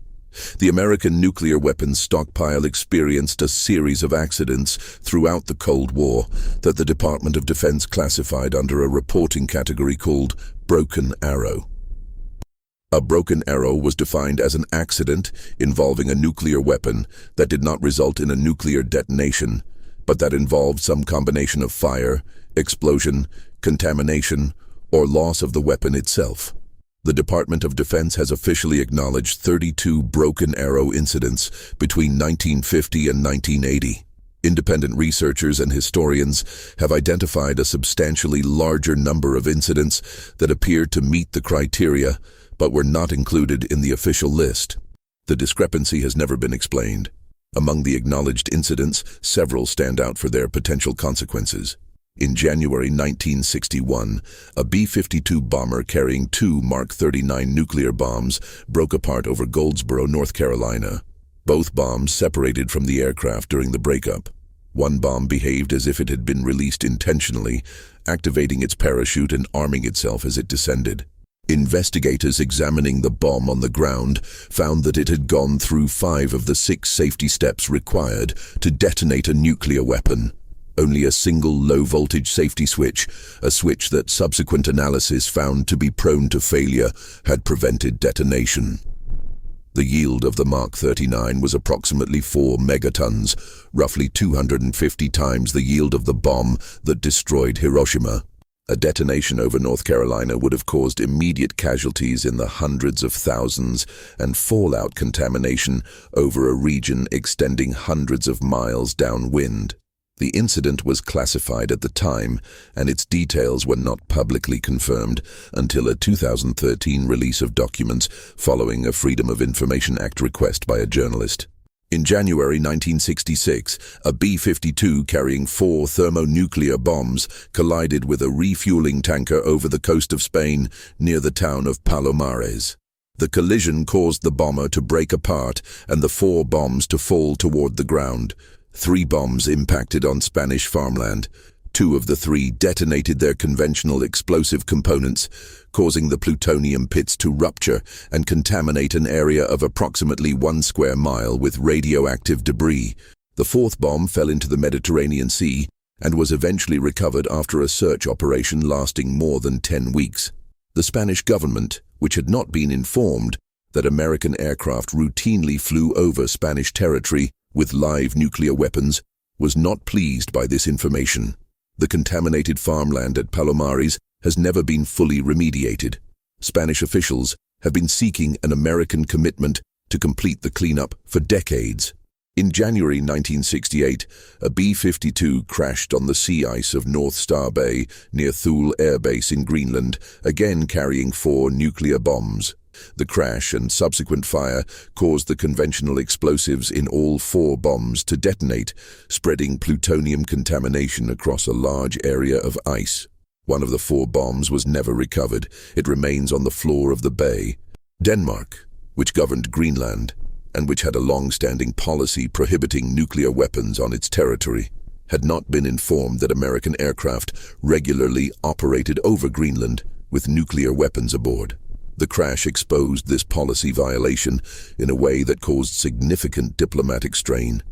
The American nuclear weapons stockpile experienced a series of accidents throughout the Cold War that the Department of Defense classified under a reporting category called broken arrow. A broken arrow was defined as an accident involving a nuclear weapon that did not result in a nuclear detonation, but that involved some combination of fire, explosion, contamination, or loss of the weapon itself. The Department of Defense has officially acknowledged 32 broken arrow incidents between 1950 and 1980. Independent researchers and historians have identified a substantially larger number of incidents that appear to meet the criteria but were not included in the official list. The discrepancy has never been explained. Among the acknowledged incidents, several stand out for their potential consequences. In January 1961, a B-52 bomber carrying 2 Mark 39 nuclear bombs broke apart over Goldsboro, North Carolina. Both bombs separated from the aircraft during the breakup. One bomb behaved as if it had been released intentionally, activating its parachute and arming itself as it descended. Investigators examining the bomb on the ground found that it had gone through 5 of the 6 safety steps required to detonate a nuclear weapon. Only a single low-voltage safety switch, a switch that subsequent analysis found to be prone to failure, had prevented detonation. The yield of the Mark 39 was approximately 4 megatons, roughly 250 times the yield of the bomb that destroyed Hiroshima. A detonation over North Carolina would have caused immediate casualties in the hundreds of thousands and fallout contamination over a region extending hundreds of miles downwind. The incident was classified at the time, and its details were not publicly confirmed until a 2013 release of documents following a Freedom of Information Act request by a journalist. In January 1966, a B-52 carrying 4 thermonuclear bombs collided with a refueling tanker over the coast of Spain near the town of Palomares. The collision caused the bomber to break apart and the 4 bombs to fall toward the ground. 3 bombs impacted on Spanish farmland. 2 of the 3 detonated their conventional explosive components, causing the plutonium pits to rupture and contaminate an area of approximately 1 square mile with radioactive debris. The 4th bomb fell into the Mediterranean Sea and was eventually recovered after a search operation lasting more than 10 weeks. The Spanish government, which had not been informed that American aircraft routinely flew over Spanish territory with live nuclear weapons, was not pleased by this information. The contaminated farmland at Palomares has never been fully remediated. Spanish officials have been seeking an American commitment to complete the cleanup for decades. In January 1968, a B-52 crashed on the sea ice of North Star Bay near Thule Air Base in Greenland, again carrying 4 nuclear bombs. The crash and subsequent fire caused the conventional explosives in all 4 bombs to detonate, spreading plutonium contamination across a large area of ice. One of the 4 bombs was never recovered. It remains on the floor of the bay. Denmark, which governed Greenland, and which had a long-standing policy prohibiting nuclear weapons on its territory, had not been informed that American aircraft regularly operated over Greenland with nuclear weapons aboard. The crash exposed this policy violation in a way that caused significant diplomatic strain.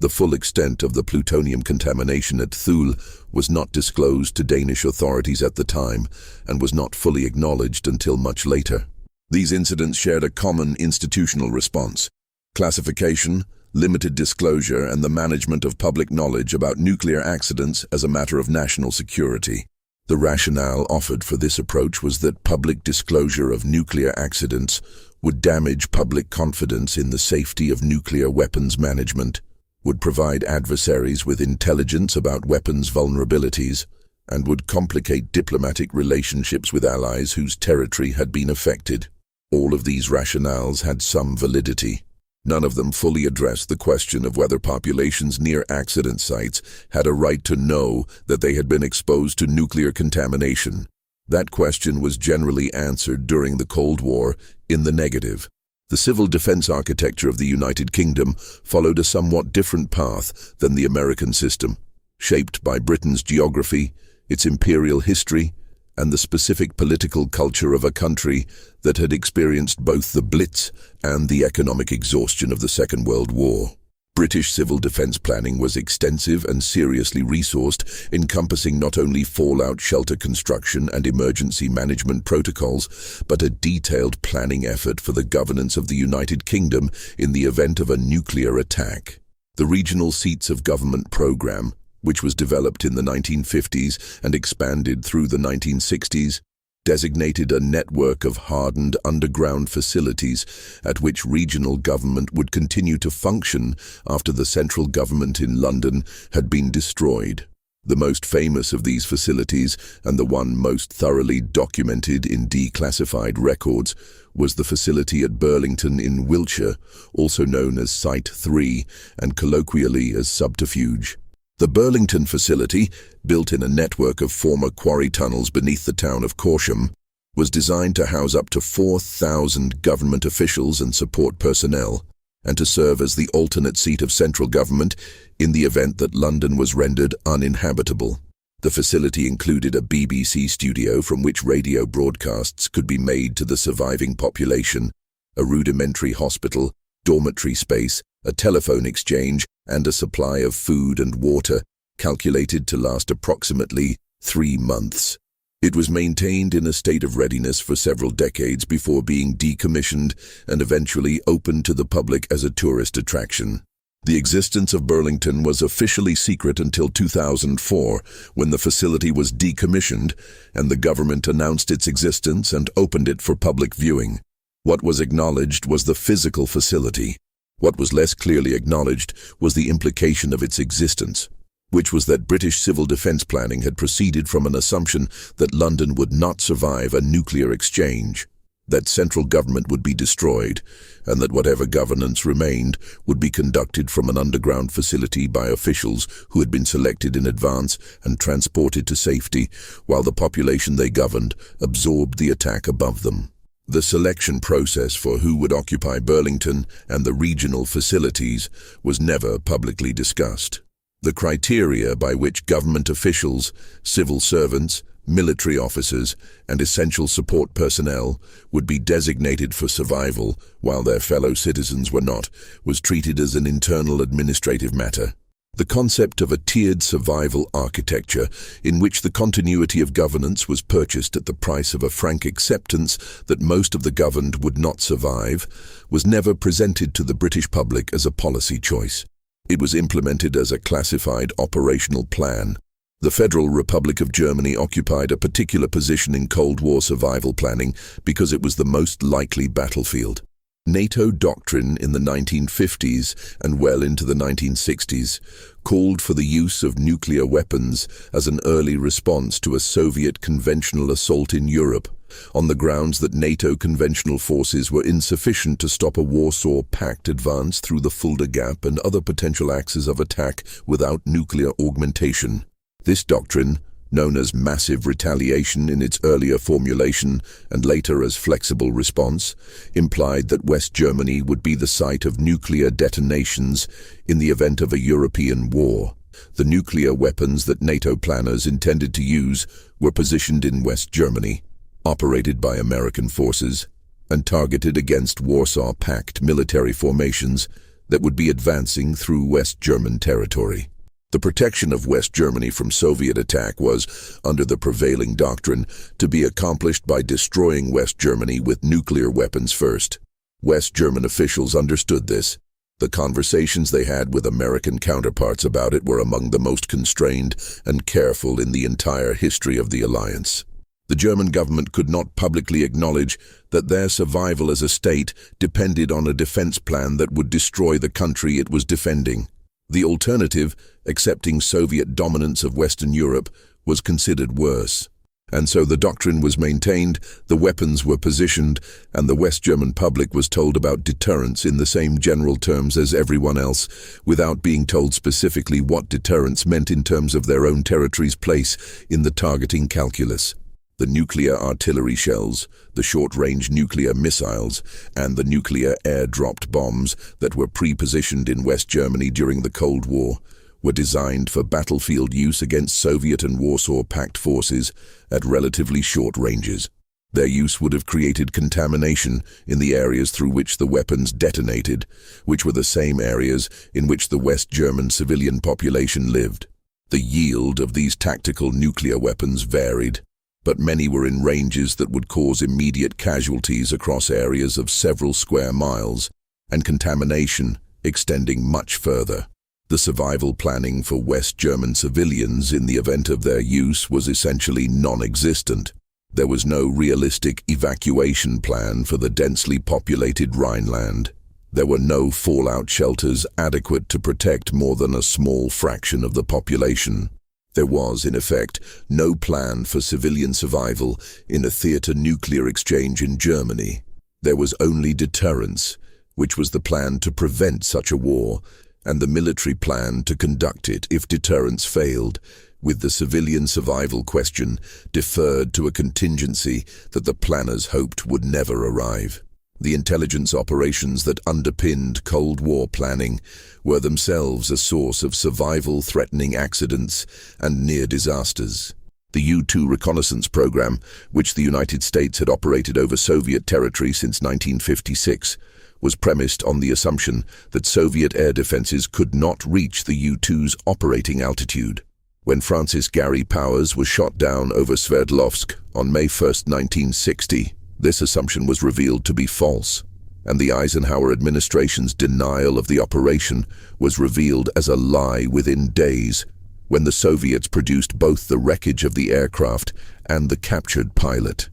The full extent of the plutonium contamination at Thule was not disclosed to Danish authorities at the time and was not fully acknowledged until much later. These incidents shared a common institutional response: classification, limited disclosure, and the management of public knowledge about nuclear accidents as a matter of national security. The rationale offered for this approach was that public disclosure of nuclear accidents would damage public confidence in the safety of nuclear weapons management, would provide adversaries with intelligence about weapons vulnerabilities, and would complicate diplomatic relationships with allies whose territory had been affected. All of these rationales had some validity. None of them fully addressed the question of whether populations near accident sites had a right to know that they had been exposed to nuclear contamination. That question was generally answered during the Cold War in the negative. The civil defense architecture of the United Kingdom followed a somewhat different path than the American system, shaped by Britain's geography, its imperial history, and the specific political culture of a country that had experienced both the Blitz and the economic exhaustion of the Second World War. British civil defense planning was extensive and seriously resourced, encompassing not only fallout shelter construction and emergency management protocols, but a detailed planning effort for the governance of the United Kingdom in the event of a nuclear attack. The Regional Seats of Government program, which was developed in the 1950s and expanded through the 1960s, designated a network of hardened underground facilities at which regional government would continue to function after the central government in London had been destroyed. The most famous of these facilities, and the one most thoroughly documented in declassified records, was the facility at Burlington in Wiltshire, also known as Site 3 and colloquially as Subterfuge. The Burlington facility, built in a network of former quarry tunnels beneath the town of Corsham, was designed to house up to 4,000 government officials and support personnel. and to serve as the alternate seat of central government in the event that London was rendered uninhabitable. The facility included a BBC studio from which radio broadcasts could be made to the surviving population, a rudimentary hospital, dormitory space, a telephone exchange, and a supply of food and water, calculated to last approximately 3 months. It was maintained in a state of readiness for several decades before being decommissioned and eventually opened to the public as a tourist attraction. The existence of Burlington was officially secret until 2004, when the facility was decommissioned and the government announced its existence and opened it for public viewing. What was acknowledged was the physical facility. What was less clearly acknowledged was the implication of its existence, which was that British civil defence planning had proceeded from an assumption that London would not survive a nuclear exchange, that central government would be destroyed, and that whatever governance remained would be conducted from an underground facility by officials who had been selected in advance and transported to safety, while the population they governed absorbed the attack above them. The selection process for who would occupy Burlington and the regional facilities was never publicly discussed. The criteria by which government officials, civil servants, military officers, and essential support personnel would be designated for survival while their fellow citizens were not, was treated as an internal administrative matter. The concept of a tiered survival architecture, in which the continuity of governance was purchased at the price of a frank acceptance that most of the governed would not survive, was never presented to the British public as a policy choice. It was implemented as a classified operational plan. The Federal Republic of Germany occupied a particular position in Cold War survival planning because it was the most likely battlefield. NATO doctrine in the 1950s and well into the 1960s called for the use of nuclear weapons as an early response to a Soviet conventional assault in Europe, on the grounds that NATO conventional forces were insufficient to stop a Warsaw Pact advance through the Fulda Gap and other potential axes of attack without nuclear augmentation. This doctrine, known as massive retaliation in its earlier formulation and later as flexible response, implied that West Germany would be the site of nuclear detonations in the event of a European war. The nuclear weapons that NATO planners intended to use were positioned in West Germany, operated by American forces, and targeted against Warsaw Pact military formations that would be advancing through West German territory. The protection of West Germany from Soviet attack was, under the prevailing doctrine, to be accomplished by destroying West Germany with nuclear weapons first. West German officials understood this. The conversations they had with American counterparts about it were among the most constrained and careful in the entire history of the alliance. The German government could not publicly acknowledge that their survival as a state depended on a defense plan that would destroy the country it was defending. The alternative, accepting Soviet dominance of Western Europe, was considered worse. And so the doctrine was maintained, the weapons were positioned, and the West German public was told about deterrence in the same general terms as everyone else, without being told specifically what deterrence meant in terms of their own territory's place in the targeting calculus. The nuclear artillery shells, the short-range nuclear missiles, and the nuclear air-dropped bombs that were pre-positioned in West Germany during the Cold War were designed for battlefield use against Soviet and Warsaw Pact forces at relatively short ranges. Their use would have created contamination in the areas through which the weapons detonated, which were the same areas in which the West German civilian population lived. The yield of these tactical nuclear weapons varied, but many were in ranges that would cause immediate casualties across areas of several square miles, and contamination extending much further. The survival planning for West German civilians in the event of their use was essentially non-existent. There was no realistic evacuation plan for the densely populated Rhineland. There were no fallout shelters adequate to protect more than a small fraction of the population. There was, in effect, no plan for civilian survival in a theater nuclear exchange in Germany. There was only deterrence, which was the plan to prevent such a war, and the military plan to conduct it if deterrence failed, with the civilian survival question deferred to a contingency that the planners hoped would never arrive. The intelligence operations that underpinned Cold War planning were themselves a source of survival-threatening accidents and near disasters. The U-2 reconnaissance program, which the United States had operated over Soviet territory since 1956, was premised on the assumption that Soviet air defenses could not reach the U-2's operating altitude. When Francis Gary Powers was shot down over Sverdlovsk on May 1, 1960, this assumption was revealed to be false, and the Eisenhower administration's denial of the operation was revealed as a lie within days, when the Soviets produced both the wreckage of the aircraft and the captured pilot.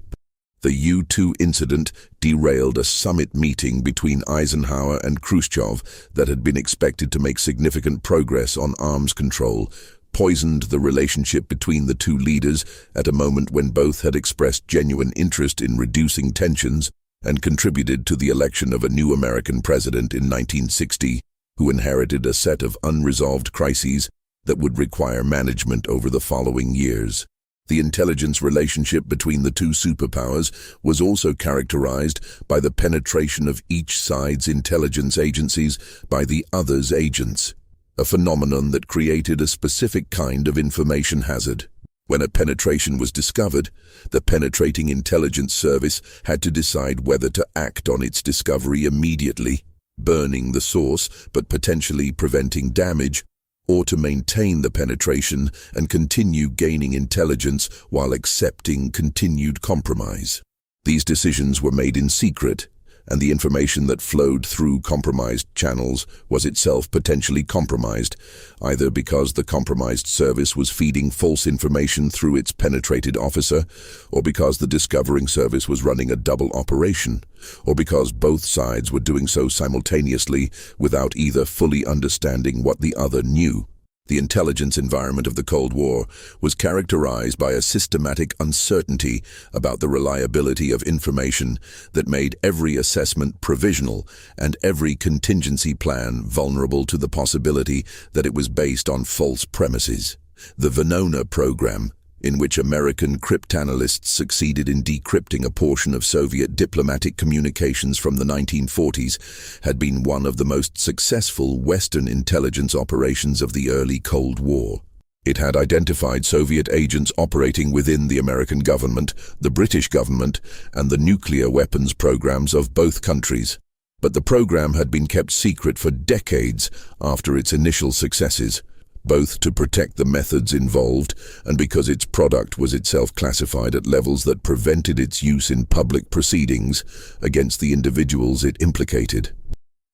The U-2 incident derailed a summit meeting between Eisenhower and Khrushchev that had been expected to make significant progress on arms control, poisoned the relationship between the two leaders at a moment when both had expressed genuine interest in reducing tensions, and contributed to the election of a new American president in 1960, who inherited a set of unresolved crises that would require management over the following years. The intelligence relationship between the two superpowers was also characterized by the penetration of each side's intelligence agencies by the other's agents, a phenomenon that created a specific kind of information hazard. When a penetration was discovered, the penetrating intelligence service had to decide whether to act on its discovery immediately, burning the source but potentially preventing damage, or to maintain the penetration and continue gaining intelligence while accepting continued compromise. These decisions were made in secret, and the information that flowed through compromised channels was itself potentially compromised, either because the compromised service was feeding false information through its penetrated officer, or because the discovering service was running a double operation, or because both sides were doing so simultaneously without either fully understanding what the other knew. The intelligence environment of the Cold War was characterized by a systematic uncertainty about the reliability of information that made every assessment provisional and every contingency plan vulnerable to the possibility that it was based on false premises. The Venona program, in which American cryptanalysts succeeded in decrypting a portion of Soviet diplomatic communications from the 1940s, had been one of the most successful Western intelligence operations of the early Cold War. It had identified Soviet agents operating within the American government, the British government, and the nuclear weapons programs of both countries. But the program had been kept secret for decades after its initial successes, both to protect the methods involved and because its product was itself classified at levels that prevented its use in public proceedings against the individuals it implicated.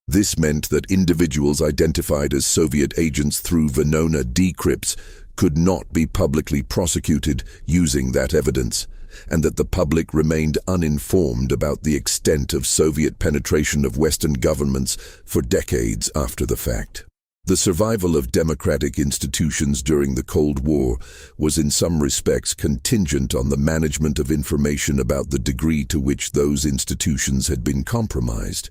This meant that individuals identified as Soviet agents through Venona decrypts could not be publicly prosecuted using that evidence, and that the public remained uninformed about the extent of Soviet penetration of Western governments for decades after the fact. The survival of democratic institutions during the Cold War was in some respects contingent on the management of information about the degree to which those institutions had been compromised.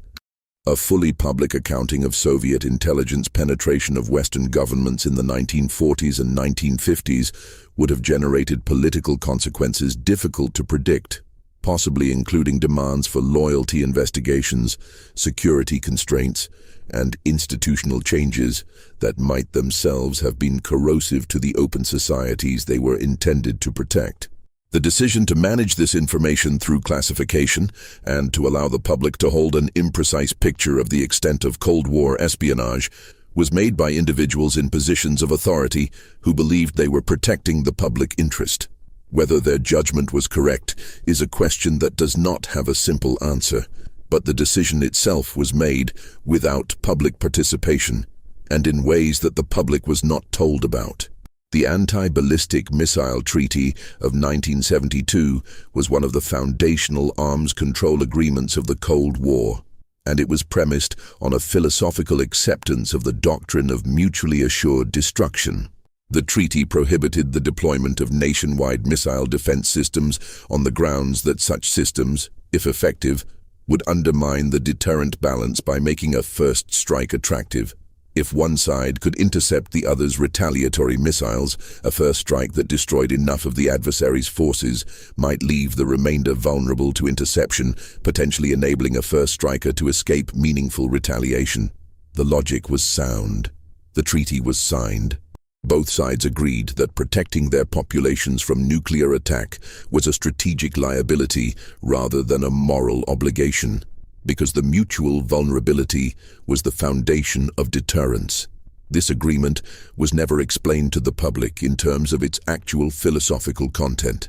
A fully public accounting of Soviet intelligence penetration of Western governments in the 1940s and 1950s would have generated political consequences difficult to predict, possibly including demands for loyalty investigations, security constraints, and institutional changes that might themselves have been corrosive to the open societies they were intended to protect. The decision to manage this information through classification and to allow the public to hold an imprecise picture of the extent of Cold War espionage was made by individuals in positions of authority who believed they were protecting the public interest. Whether their judgment was correct is a question that does not have a simple answer, but the decision itself was made without public participation and in ways that the public was not told about. The Anti-Ballistic Missile Treaty of 1972 was one of the foundational arms control agreements of the Cold War, and it was premised on a philosophical acceptance of the doctrine of mutually assured destruction. The treaty prohibited the deployment of nationwide missile defense systems on the grounds that such systems, if effective, would undermine the deterrent balance by making a first strike attractive. If one side could intercept the other's retaliatory missiles, a first strike that destroyed enough of the adversary's forces might leave the remainder vulnerable to interception, potentially enabling a first striker to escape meaningful retaliation. The logic was sound. The treaty was signed. Both sides agreed that protecting their populations from nuclear attack was a strategic liability rather than a moral obligation, because the mutual vulnerability was the foundation of deterrence. This agreement was never explained to the public in terms of its actual philosophical content.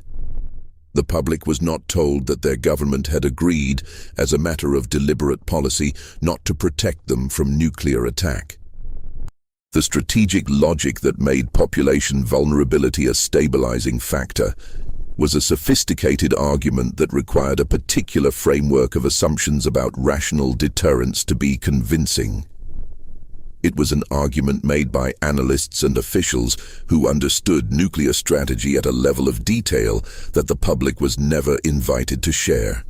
The public was not told that their government had agreed, as a matter of deliberate policy, not to protect them from nuclear attack. The strategic logic that made population vulnerability a stabilizing factor was a sophisticated argument that required a particular framework of assumptions about rational deterrence to be convincing. It was an argument made by analysts and officials who understood nuclear strategy at a level of detail that the public was never invited to share.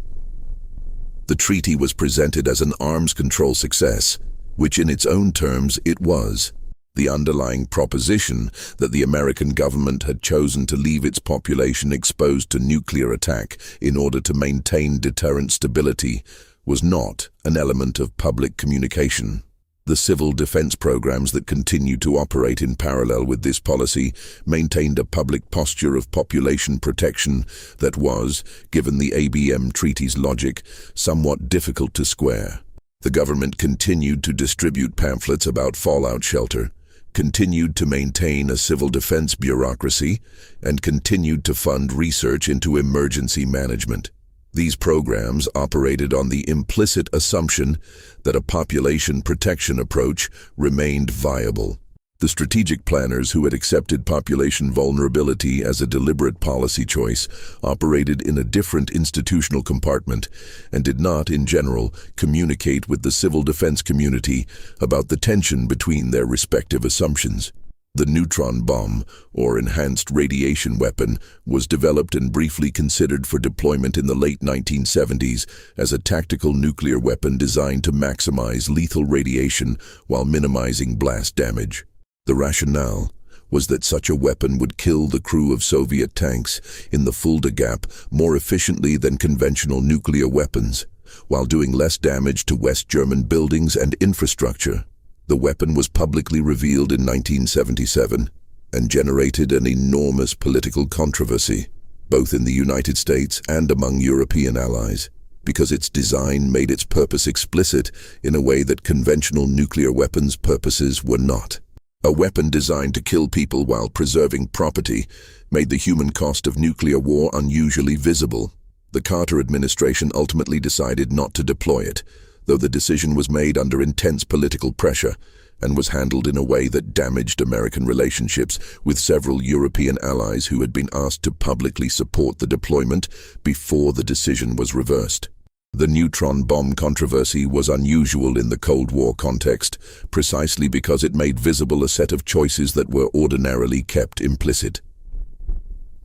The treaty was presented as an arms control success, which in its own terms it was. The underlying proposition that the American government had chosen to leave its population exposed to nuclear attack in order to maintain deterrent stability was not an element of public communication. The civil defense programs that continued to operate in parallel with this policy maintained a public posture of population protection that was, given the ABM Treaty's logic, somewhat difficult to square. The government continued to distribute pamphlets about fallout shelter, continued to maintain a civil defense bureaucracy, and continued to fund research into emergency management. These programs operated on the implicit assumption that a population protection approach remained viable. The strategic planners who had accepted population vulnerability as a deliberate policy choice operated in a different institutional compartment and did not, in general, communicate with the civil defense community about the tension between their respective assumptions. The neutron bomb, or enhanced radiation weapon, was developed and briefly considered for deployment in the late 1970s as a tactical nuclear weapon designed to maximize lethal radiation while minimizing blast damage. The rationale was that such a weapon would kill the crew of Soviet tanks in the Fulda Gap more efficiently than conventional nuclear weapons, while doing less damage to West German buildings and infrastructure. The weapon was publicly revealed in 1977 and generated an enormous political controversy, both in the United States and among European allies, because its design made its purpose explicit in a way that conventional nuclear weapons' purposes were not. A weapon designed to kill people while preserving property made the human cost of nuclear war unusually visible. The Carter administration ultimately decided not to deploy it, though the decision was made under intense political pressure and was handled in a way that damaged American relationships with several European allies who had been asked to publicly support the deployment before the decision was reversed. The neutron bomb controversy was unusual in the Cold War context, precisely because it made visible a set of choices that were ordinarily kept implicit.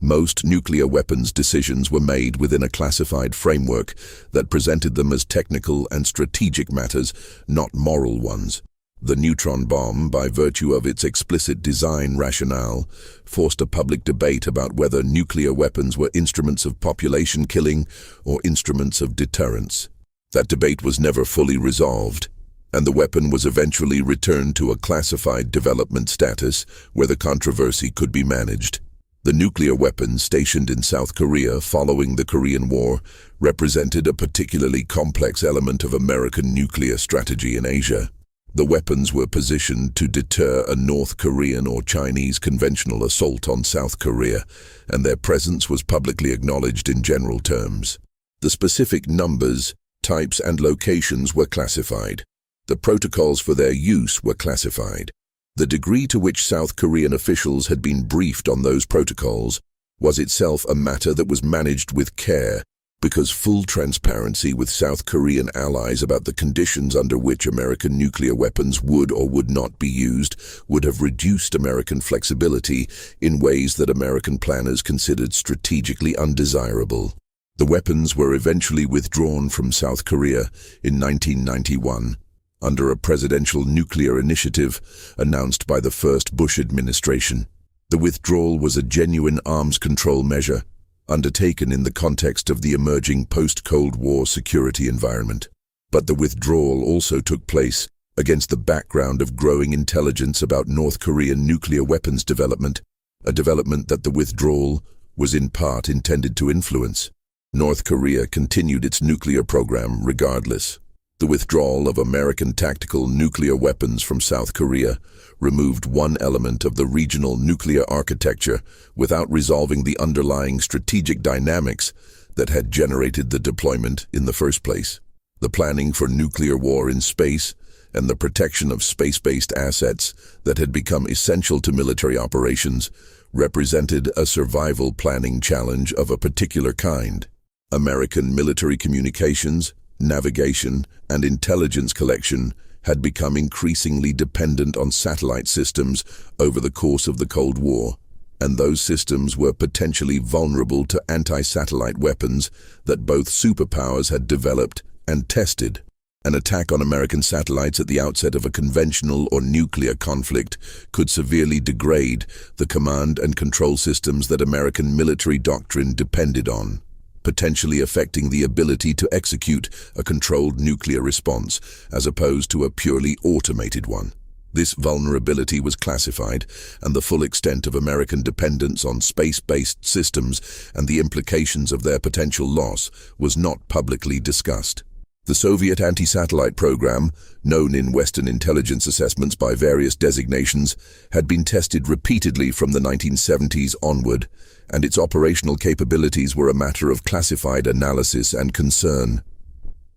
Most nuclear weapons decisions were made within a classified framework that presented them as technical and strategic matters, not moral ones. The neutron bomb, by virtue of its explicit design rationale, forced a public debate about whether nuclear weapons were instruments of population killing or instruments of deterrence. That debate was never fully resolved, and the weapon was eventually returned to a classified development status where the controversy could be managed. The nuclear weapons stationed in South Korea following the Korean War represented a particularly complex element of American nuclear strategy in Asia. The weapons were positioned to deter a North Korean or Chinese conventional assault on South Korea, and their presence was publicly acknowledged in general terms. The specific numbers, types, and locations were classified. The protocols for their use were classified. The degree to which South Korean officials had been briefed on those protocols was itself a matter that was managed with care, because full transparency with South Korean allies about the conditions under which American nuclear weapons would or would not be used would have reduced American flexibility in ways that American planners considered strategically undesirable. The weapons were eventually withdrawn from South Korea in 1991, under a presidential nuclear initiative announced by the first Bush administration. The withdrawal was a genuine arms control measure, undertaken in the context of the emerging post-Cold War security environment. But the withdrawal also took place against the background of growing intelligence about North Korean nuclear weapons development, a development that the withdrawal was in part intended to influence. North Korea continued its nuclear program regardless. The withdrawal of American tactical nuclear weapons from South Korea removed one element of the regional nuclear architecture without resolving the underlying strategic dynamics that had generated the deployment in the first place. The planning for nuclear war in space and the protection of space-based assets that had become essential to military operations represented a survival planning challenge of a particular kind. American military communications, navigation, and intelligence collection had become increasingly dependent on satellite systems over the course of the Cold War, and those systems were potentially vulnerable to anti-satellite weapons that both superpowers had developed and tested. An attack on American satellites at the outset of a conventional or nuclear conflict could severely degrade the command and control systems that American military doctrine depended on, potentially affecting the ability to execute a controlled nuclear response as opposed to a purely automated one. This vulnerability was classified, and the full extent of American dependence on space-based systems and the implications of their potential loss was not publicly discussed. The Soviet anti-satellite program, known in Western intelligence assessments by various designations, had been tested repeatedly from the 1970s onward, and its operational capabilities were a matter of classified analysis and concern.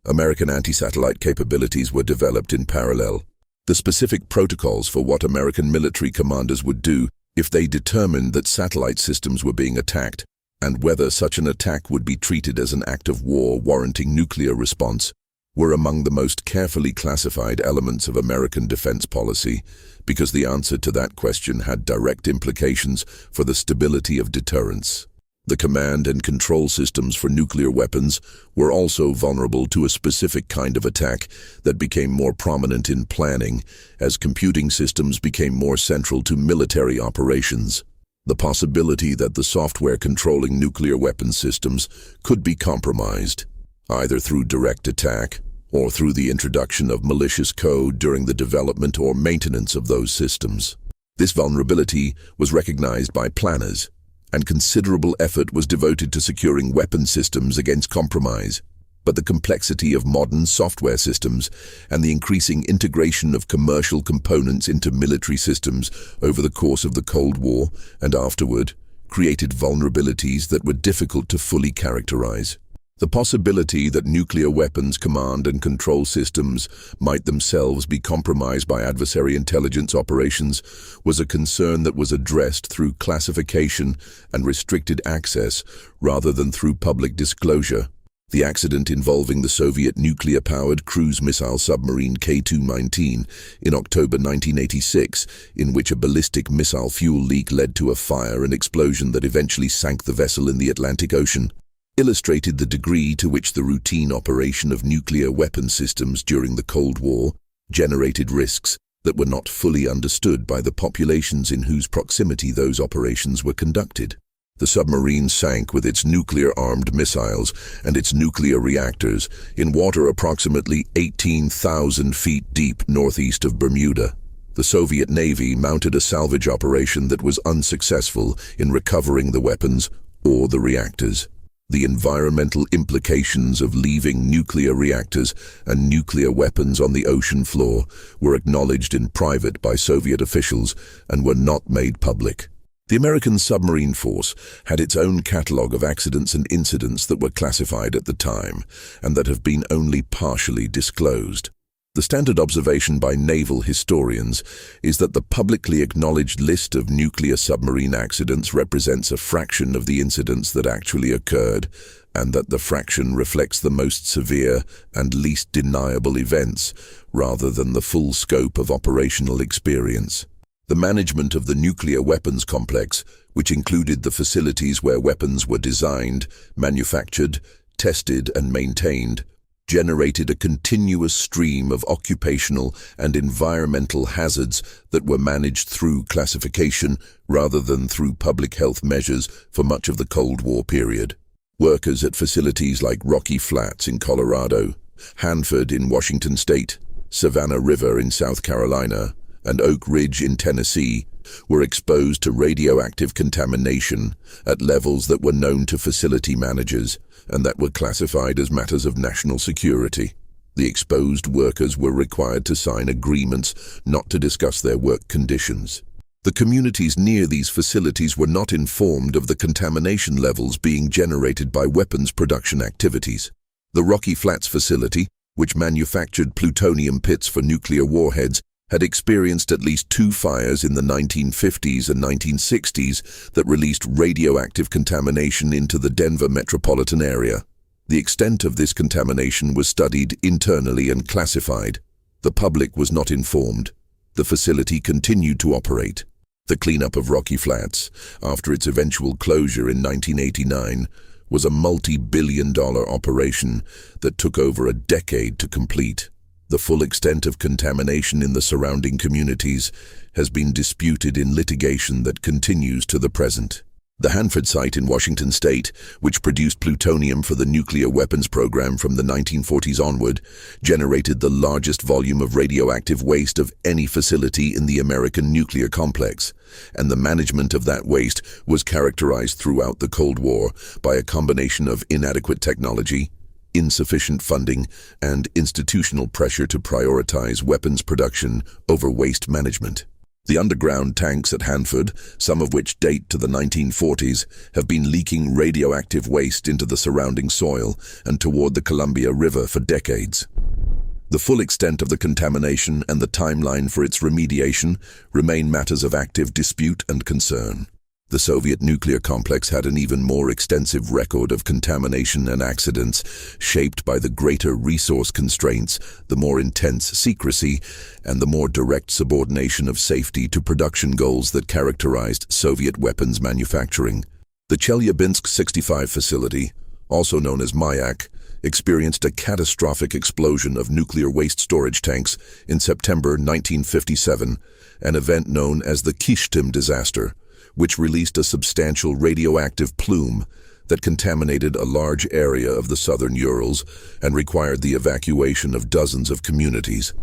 American anti-satellite capabilities were developed in parallel. The specific protocols for what American military commanders would do if they determined that satellite systems were being attacked, and whether such an attack would be treated as an act of war warranting nuclear response, were among the most carefully classified elements of American defense policy, because the answer to that question had direct implications for the stability of deterrence. The command and control systems for nuclear weapons were also vulnerable to a specific kind of attack that became more prominent in planning as computing systems became more central to military operations. The possibility that the software controlling nuclear weapon systems could be compromised, either through direct attack or through the introduction of malicious code during the development or maintenance of those systems. This vulnerability was recognized by planners, and considerable effort was devoted to securing weapon systems against compromise. But the complexity of modern software systems and the increasing integration of commercial components into military systems over the course of the Cold War and afterward created vulnerabilities that were difficult to fully characterize. The possibility that nuclear weapons command and control systems might themselves be compromised by adversary intelligence operations was a concern that was addressed through classification and restricted access rather than through public disclosure. The accident involving the Soviet nuclear-powered cruise missile submarine K-2-19 in October 1986, in which a ballistic missile fuel leak led to a fire and explosion that eventually sank the vessel in the Atlantic Ocean, illustrated the degree to which the routine operation of nuclear weapon systems during the Cold War generated risks that were not fully understood by the populations in whose proximity those operations were conducted. The submarine sank with its nuclear-armed missiles and its nuclear reactors in water approximately 18,000 feet deep northeast of Bermuda. The Soviet Navy mounted a salvage operation that was unsuccessful in recovering the weapons or the reactors. The environmental implications of leaving nuclear reactors and nuclear weapons on the ocean floor were acknowledged in private by Soviet officials and were not made public. The American submarine force had its own catalogue of accidents and incidents that were classified at the time and that have been only partially disclosed. The standard observation by naval historians is that the publicly acknowledged list of nuclear submarine accidents represents a fraction of the incidents that actually occurred, and that the fraction reflects the most severe and least deniable events, rather than the full scope of operational experience. The management of the nuclear weapons complex, which included the facilities where weapons were designed, manufactured, tested, and maintained, generated a continuous stream of occupational and environmental hazards that were managed through classification rather than through public health measures for much of the Cold War period. Workers at facilities like Rocky Flats in Colorado, Hanford in Washington State, Savannah River in South Carolina, and Oak Ridge in Tennessee were exposed to radioactive contamination at levels that were known to facility managers and that were classified as matters of national security. The exposed workers were required to sign agreements not to discuss their work conditions. The communities near these facilities were not informed of the contamination levels being generated by weapons production activities. The Rocky Flats facility, which manufactured plutonium pits for nuclear warheads, had experienced at least 2 fires in the 1950s and 1960s that released radioactive contamination into the Denver metropolitan area. The extent of this contamination was studied internally and classified. The public was not informed. The facility continued to operate. The cleanup of Rocky Flats, after its eventual closure in 1989, was a multi-billion-dollar operation that took over a decade to complete. The full extent of contamination in the surrounding communities has been disputed in litigation that continues to the present. The Hanford site in Washington State, which produced plutonium for the nuclear weapons program from the 1940s onward, generated the largest volume of radioactive waste of any facility in the American nuclear complex, and the management of that waste was characterized throughout the Cold War by a combination of inadequate technology, insufficient funding, and institutional pressure to prioritize weapons production over waste management. The underground tanks at Hanford, some of which date to the 1940s, have been leaking radioactive waste into the surrounding soil and toward the Columbia River for decades. The full extent of the contamination and the timeline for its remediation remain matters of active dispute and concern. The Soviet nuclear complex had an even more extensive record of contamination and accidents, shaped by the greater resource constraints, the more intense secrecy, and the more direct subordination of safety to production goals that characterized Soviet weapons manufacturing. The Chelyabinsk 65 facility, also known as Mayak, experienced a catastrophic explosion of nuclear waste storage tanks in September 1957, an event known as the Kishtim disaster, which released a substantial radioactive plume that contaminated a large area of the southern Urals and required the evacuation of dozens of communities.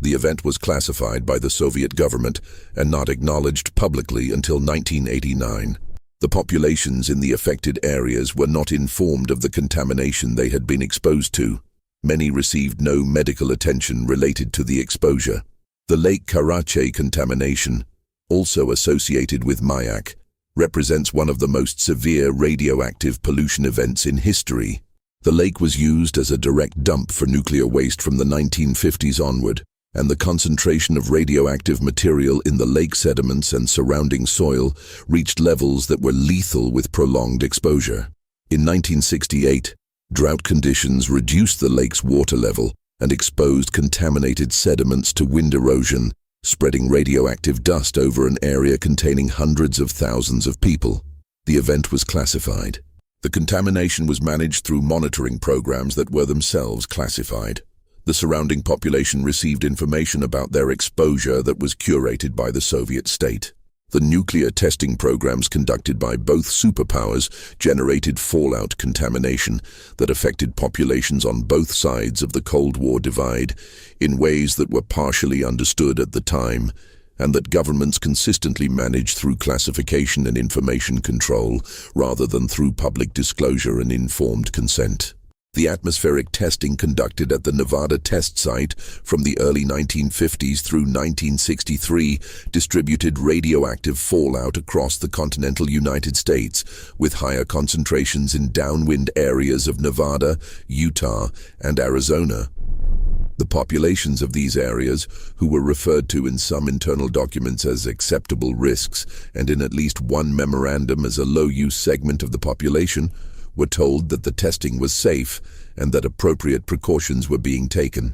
The event was classified by the Soviet government and not acknowledged publicly until 1989. The populations in the affected areas were not informed of the contamination they had been exposed to. Many received no medical attention related to the exposure. The Lake Karachay contamination, also associated with Mayak, represents one of the most severe radioactive pollution events in history. The lake was used as a direct dump for nuclear waste from the 1950s onward, and the concentration of radioactive material in the lake sediments and surrounding soil reached levels that were lethal with prolonged exposure. In 1968, drought conditions reduced the lake's water level and exposed contaminated sediments to wind erosion, spreading radioactive dust over an area containing hundreds of thousands of people. The event was classified. The contamination was managed through monitoring programs that were themselves classified. The surrounding population received information about their exposure that was curated by the Soviet state. The nuclear testing programs conducted by both superpowers generated fallout contamination that affected populations on both sides of the Cold War divide in ways that were partially understood at the time, and that governments consistently managed through classification and information control rather than through public disclosure and informed consent. The atmospheric testing conducted at the Nevada test site from the early 1950s through 1963 distributed radioactive fallout across the continental United States, with higher concentrations in downwind areas of Nevada, Utah, and Arizona. The populations of these areas, who were referred to in some internal documents as acceptable risks and in at least one memorandum as a low-use segment of the population, were told that the testing was safe and that appropriate precautions were being taken.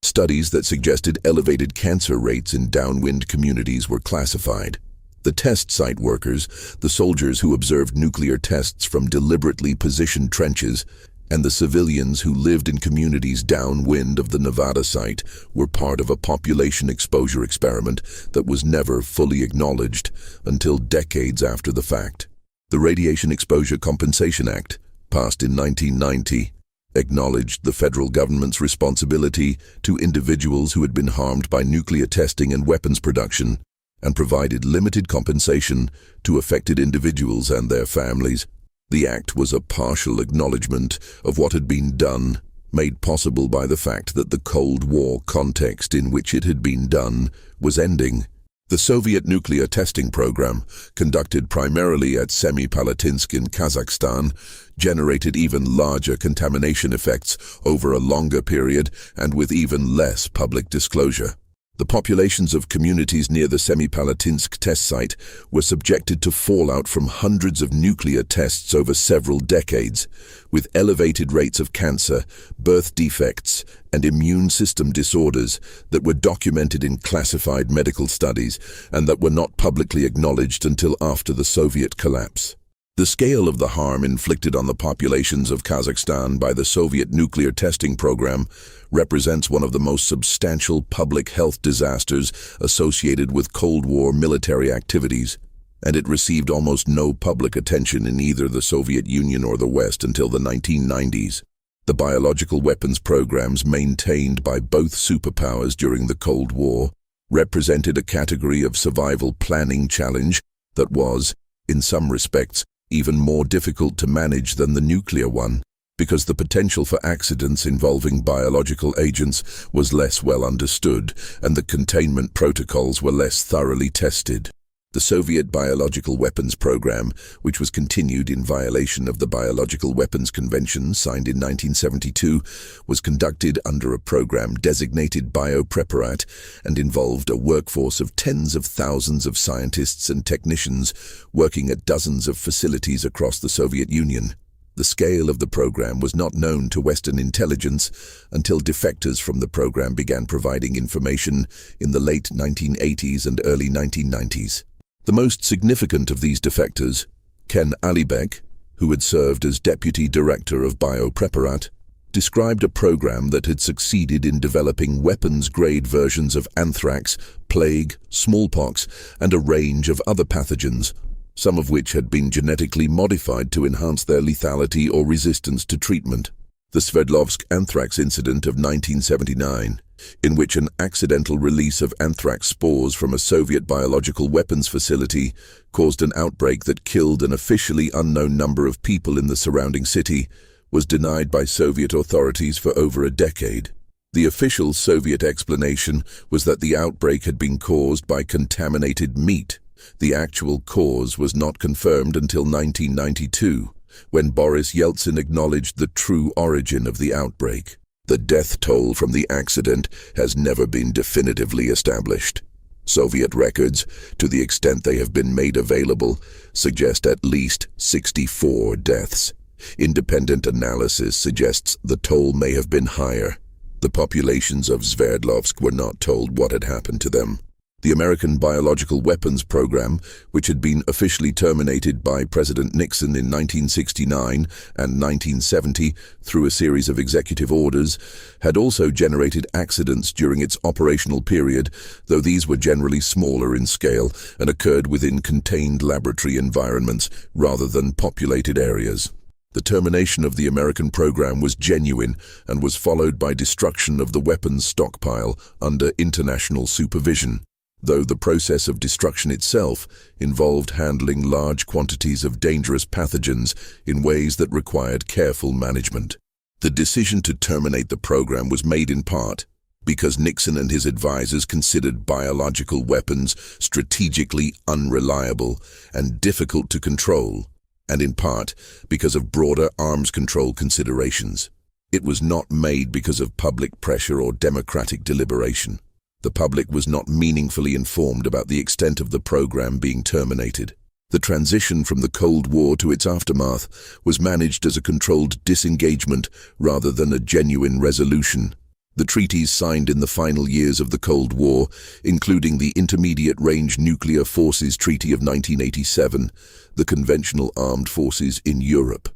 Studies that suggested elevated cancer rates in downwind communities were classified. The test site workers, the soldiers who observed nuclear tests from deliberately positioned trenches, and the civilians who lived in communities downwind of the Nevada site were part of a population exposure experiment that was never fully acknowledged until decades after the fact. The Radiation Exposure Compensation Act, passed in 1990, acknowledged the federal government's responsibility to individuals who had been harmed by nuclear testing and weapons production, and provided limited compensation to affected individuals and their families. The act was a partial acknowledgement of what had been done, made possible by the fact that the Cold War context in which it had been done was ending. The Soviet nuclear testing program, conducted primarily at Semipalatinsk in Kazakhstan, generated even larger contamination effects over a longer period and with even less public disclosure. The populations of communities near the Semipalatinsk test site were subjected to fallout from hundreds of nuclear tests over several decades, with elevated rates of cancer, birth defects, and immune system disorders that were documented in classified medical studies and that were not publicly acknowledged until after the Soviet collapse. The scale of the harm inflicted on the populations of Kazakhstan by the Soviet nuclear testing program represents one of the most substantial public health disasters associated with Cold War military activities, and it received almost no public attention in either the Soviet Union or the West until the 1990s. The biological weapons programs maintained by both superpowers during the Cold War represented a category of survival planning challenge that was, in some respects, even more difficult to manage than the nuclear one, because the potential for accidents involving biological agents was less well understood and the containment protocols were less thoroughly tested. The Soviet biological weapons program, which was continued in violation of the Biological Weapons Convention signed in 1972, was conducted under a program designated Biopreparat and involved a workforce of tens of thousands of scientists and technicians working at dozens of facilities across the Soviet Union. The scale of the program was not known to Western intelligence until defectors from the program began providing information in the late 1980s and early 1990s. The most significant of these defectors, Ken Alibek, who had served as deputy director of Biopreparat, described a program that had succeeded in developing weapons-grade versions of anthrax, plague, smallpox, and a range of other pathogens, some of which had been genetically modified to enhance their lethality or resistance to treatment. The Sverdlovsk anthrax incident of 1979, in which an accidental release of anthrax spores from a Soviet biological weapons facility caused an outbreak that killed an officially unknown number of people in the surrounding city, was denied by Soviet authorities for over a decade. The official Soviet explanation was that the outbreak had been caused by contaminated meat. The actual cause was not confirmed until 1992, when Boris Yeltsin acknowledged the true origin of the outbreak. The death toll from the accident has never been definitively established. Soviet records, to the extent they have been made available, suggest at least 64 deaths. Independent analysis suggests the toll may have been higher. The populations of Sverdlovsk were not told what had happened to them. The American biological weapons program, which had been officially terminated by President Nixon in 1969 and 1970 through a series of executive orders, had also generated accidents during its operational period, though these were generally smaller in scale and occurred within contained laboratory environments rather than populated areas. The termination of the American program was genuine and was followed by destruction of the weapons stockpile under international supervision, though the process of destruction itself involved handling large quantities of dangerous pathogens in ways that required careful management. The decision to terminate the program was made in part because Nixon and his advisors considered biological weapons strategically unreliable and difficult to control, and in part because of broader arms control considerations. It was not made because of public pressure or democratic deliberation. The public was not meaningfully informed about the extent of the program being terminated. The transition from the Cold War to its aftermath was managed as a controlled disengagement rather than a genuine resolution. The treaties signed in the final years of the Cold War, including the Intermediate Range Nuclear Forces Treaty of 1987, the Conventional Armed Forces in Europe,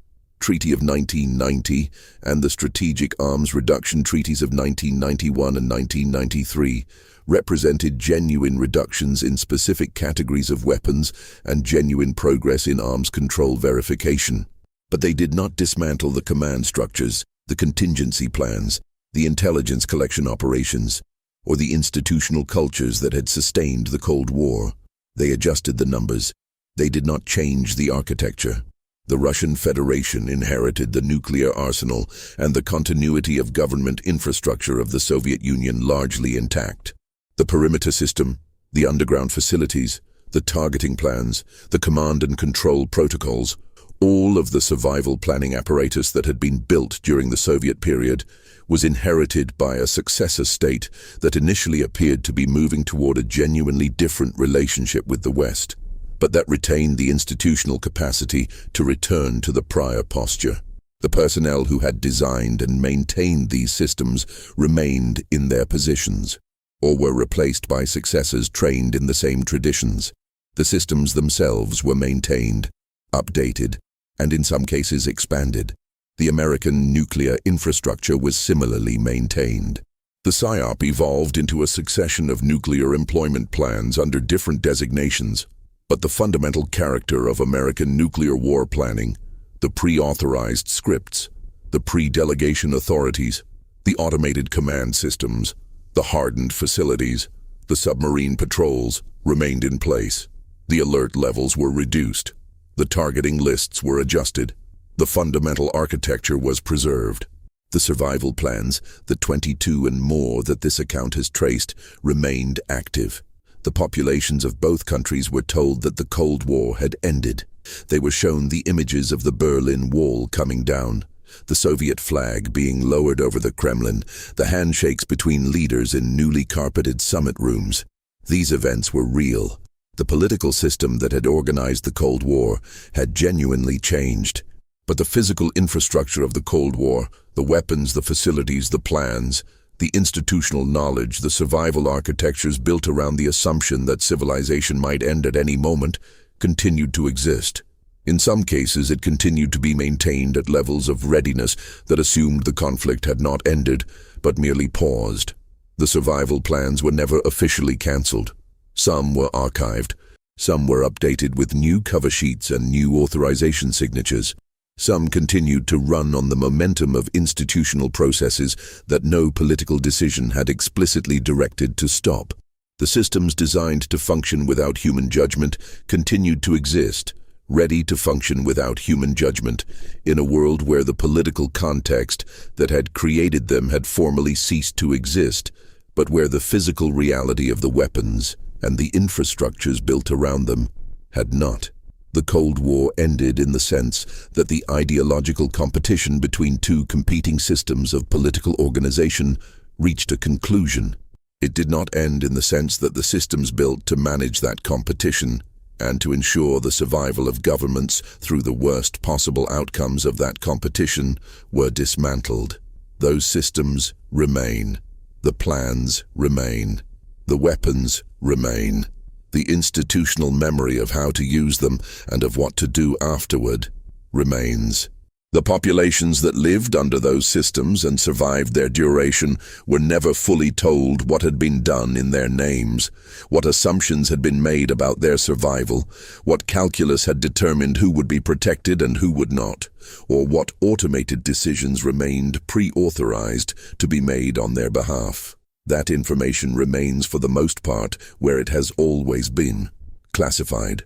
Treaty of 1990 and the Strategic Arms Reduction Treaties of 1991 and 1993 represented genuine reductions in specific categories of weapons and genuine progress in arms control verification. But they did not dismantle the command structures, the contingency plans, the intelligence collection operations, or the institutional cultures that had sustained the Cold War. They adjusted the numbers. They did not change the architecture. The Russian Federation inherited the nuclear arsenal and the continuity of government infrastructure of the Soviet Union largely intact. The perimeter system, the underground facilities, the targeting plans, the command and control protocols, all of the survival planning apparatus that had been built during the Soviet period was inherited by a successor state that initially appeared to be moving toward a genuinely different relationship with the West, but that retained the institutional capacity to return to the prior posture. The personnel who had designed and maintained these systems remained in their positions, or were replaced by successors trained in the same traditions. The systems themselves were maintained, updated, and in some cases expanded. The American nuclear infrastructure was similarly maintained. The PSYOP evolved into a succession of nuclear employment plans under different designations, but the fundamental character of American nuclear war planning, the pre-authorized scripts, the pre-delegation authorities, the automated command systems, the hardened facilities, the submarine patrols remained in place. The alert levels were reduced. The targeting lists were adjusted. The fundamental architecture was preserved. The survival plans, the 22 and more that this account has traced, remained active. The populations of both countries were told that the Cold War had ended. They were shown the images of the Berlin Wall coming down, the Soviet flag being lowered over the Kremlin, the handshakes between leaders in newly carpeted summit rooms. These events were real. The political system that had organized the Cold War had genuinely changed. But the physical infrastructure of the Cold War, the weapons, the facilities, the plans, the institutional knowledge, the survival architectures built around the assumption that civilization might end at any moment, continued to exist. In some cases, it continued to be maintained at levels of readiness that assumed the conflict had not ended, but merely paused. The survival plans were never officially cancelled. Some were archived. Some were updated with new cover sheets and new authorization signatures. Some continued to run on the momentum of institutional processes that no political decision had explicitly directed to stop. The systems designed to function without human judgment continued to exist, ready to function without human judgment, in a world where the political context that had created them had formally ceased to exist, but where the physical reality of the weapons and the infrastructures built around them had not. The Cold War ended in the sense that the ideological competition between two competing systems of political organization reached a conclusion. It did not end in the sense that the systems built to manage that competition and to ensure the survival of governments through the worst possible outcomes of that competition were dismantled. Those systems remain. The plans remain. The weapons remain. The institutional memory of how to use them and of what to do afterward remains. The populations that lived under those systems and survived their duration were never fully told what had been done in their names, what assumptions had been made about their survival, what calculus had determined who would be protected and who would not, or what automated decisions remained pre-authorized to be made on their behalf. That information remains for the most part where it has always been, classified.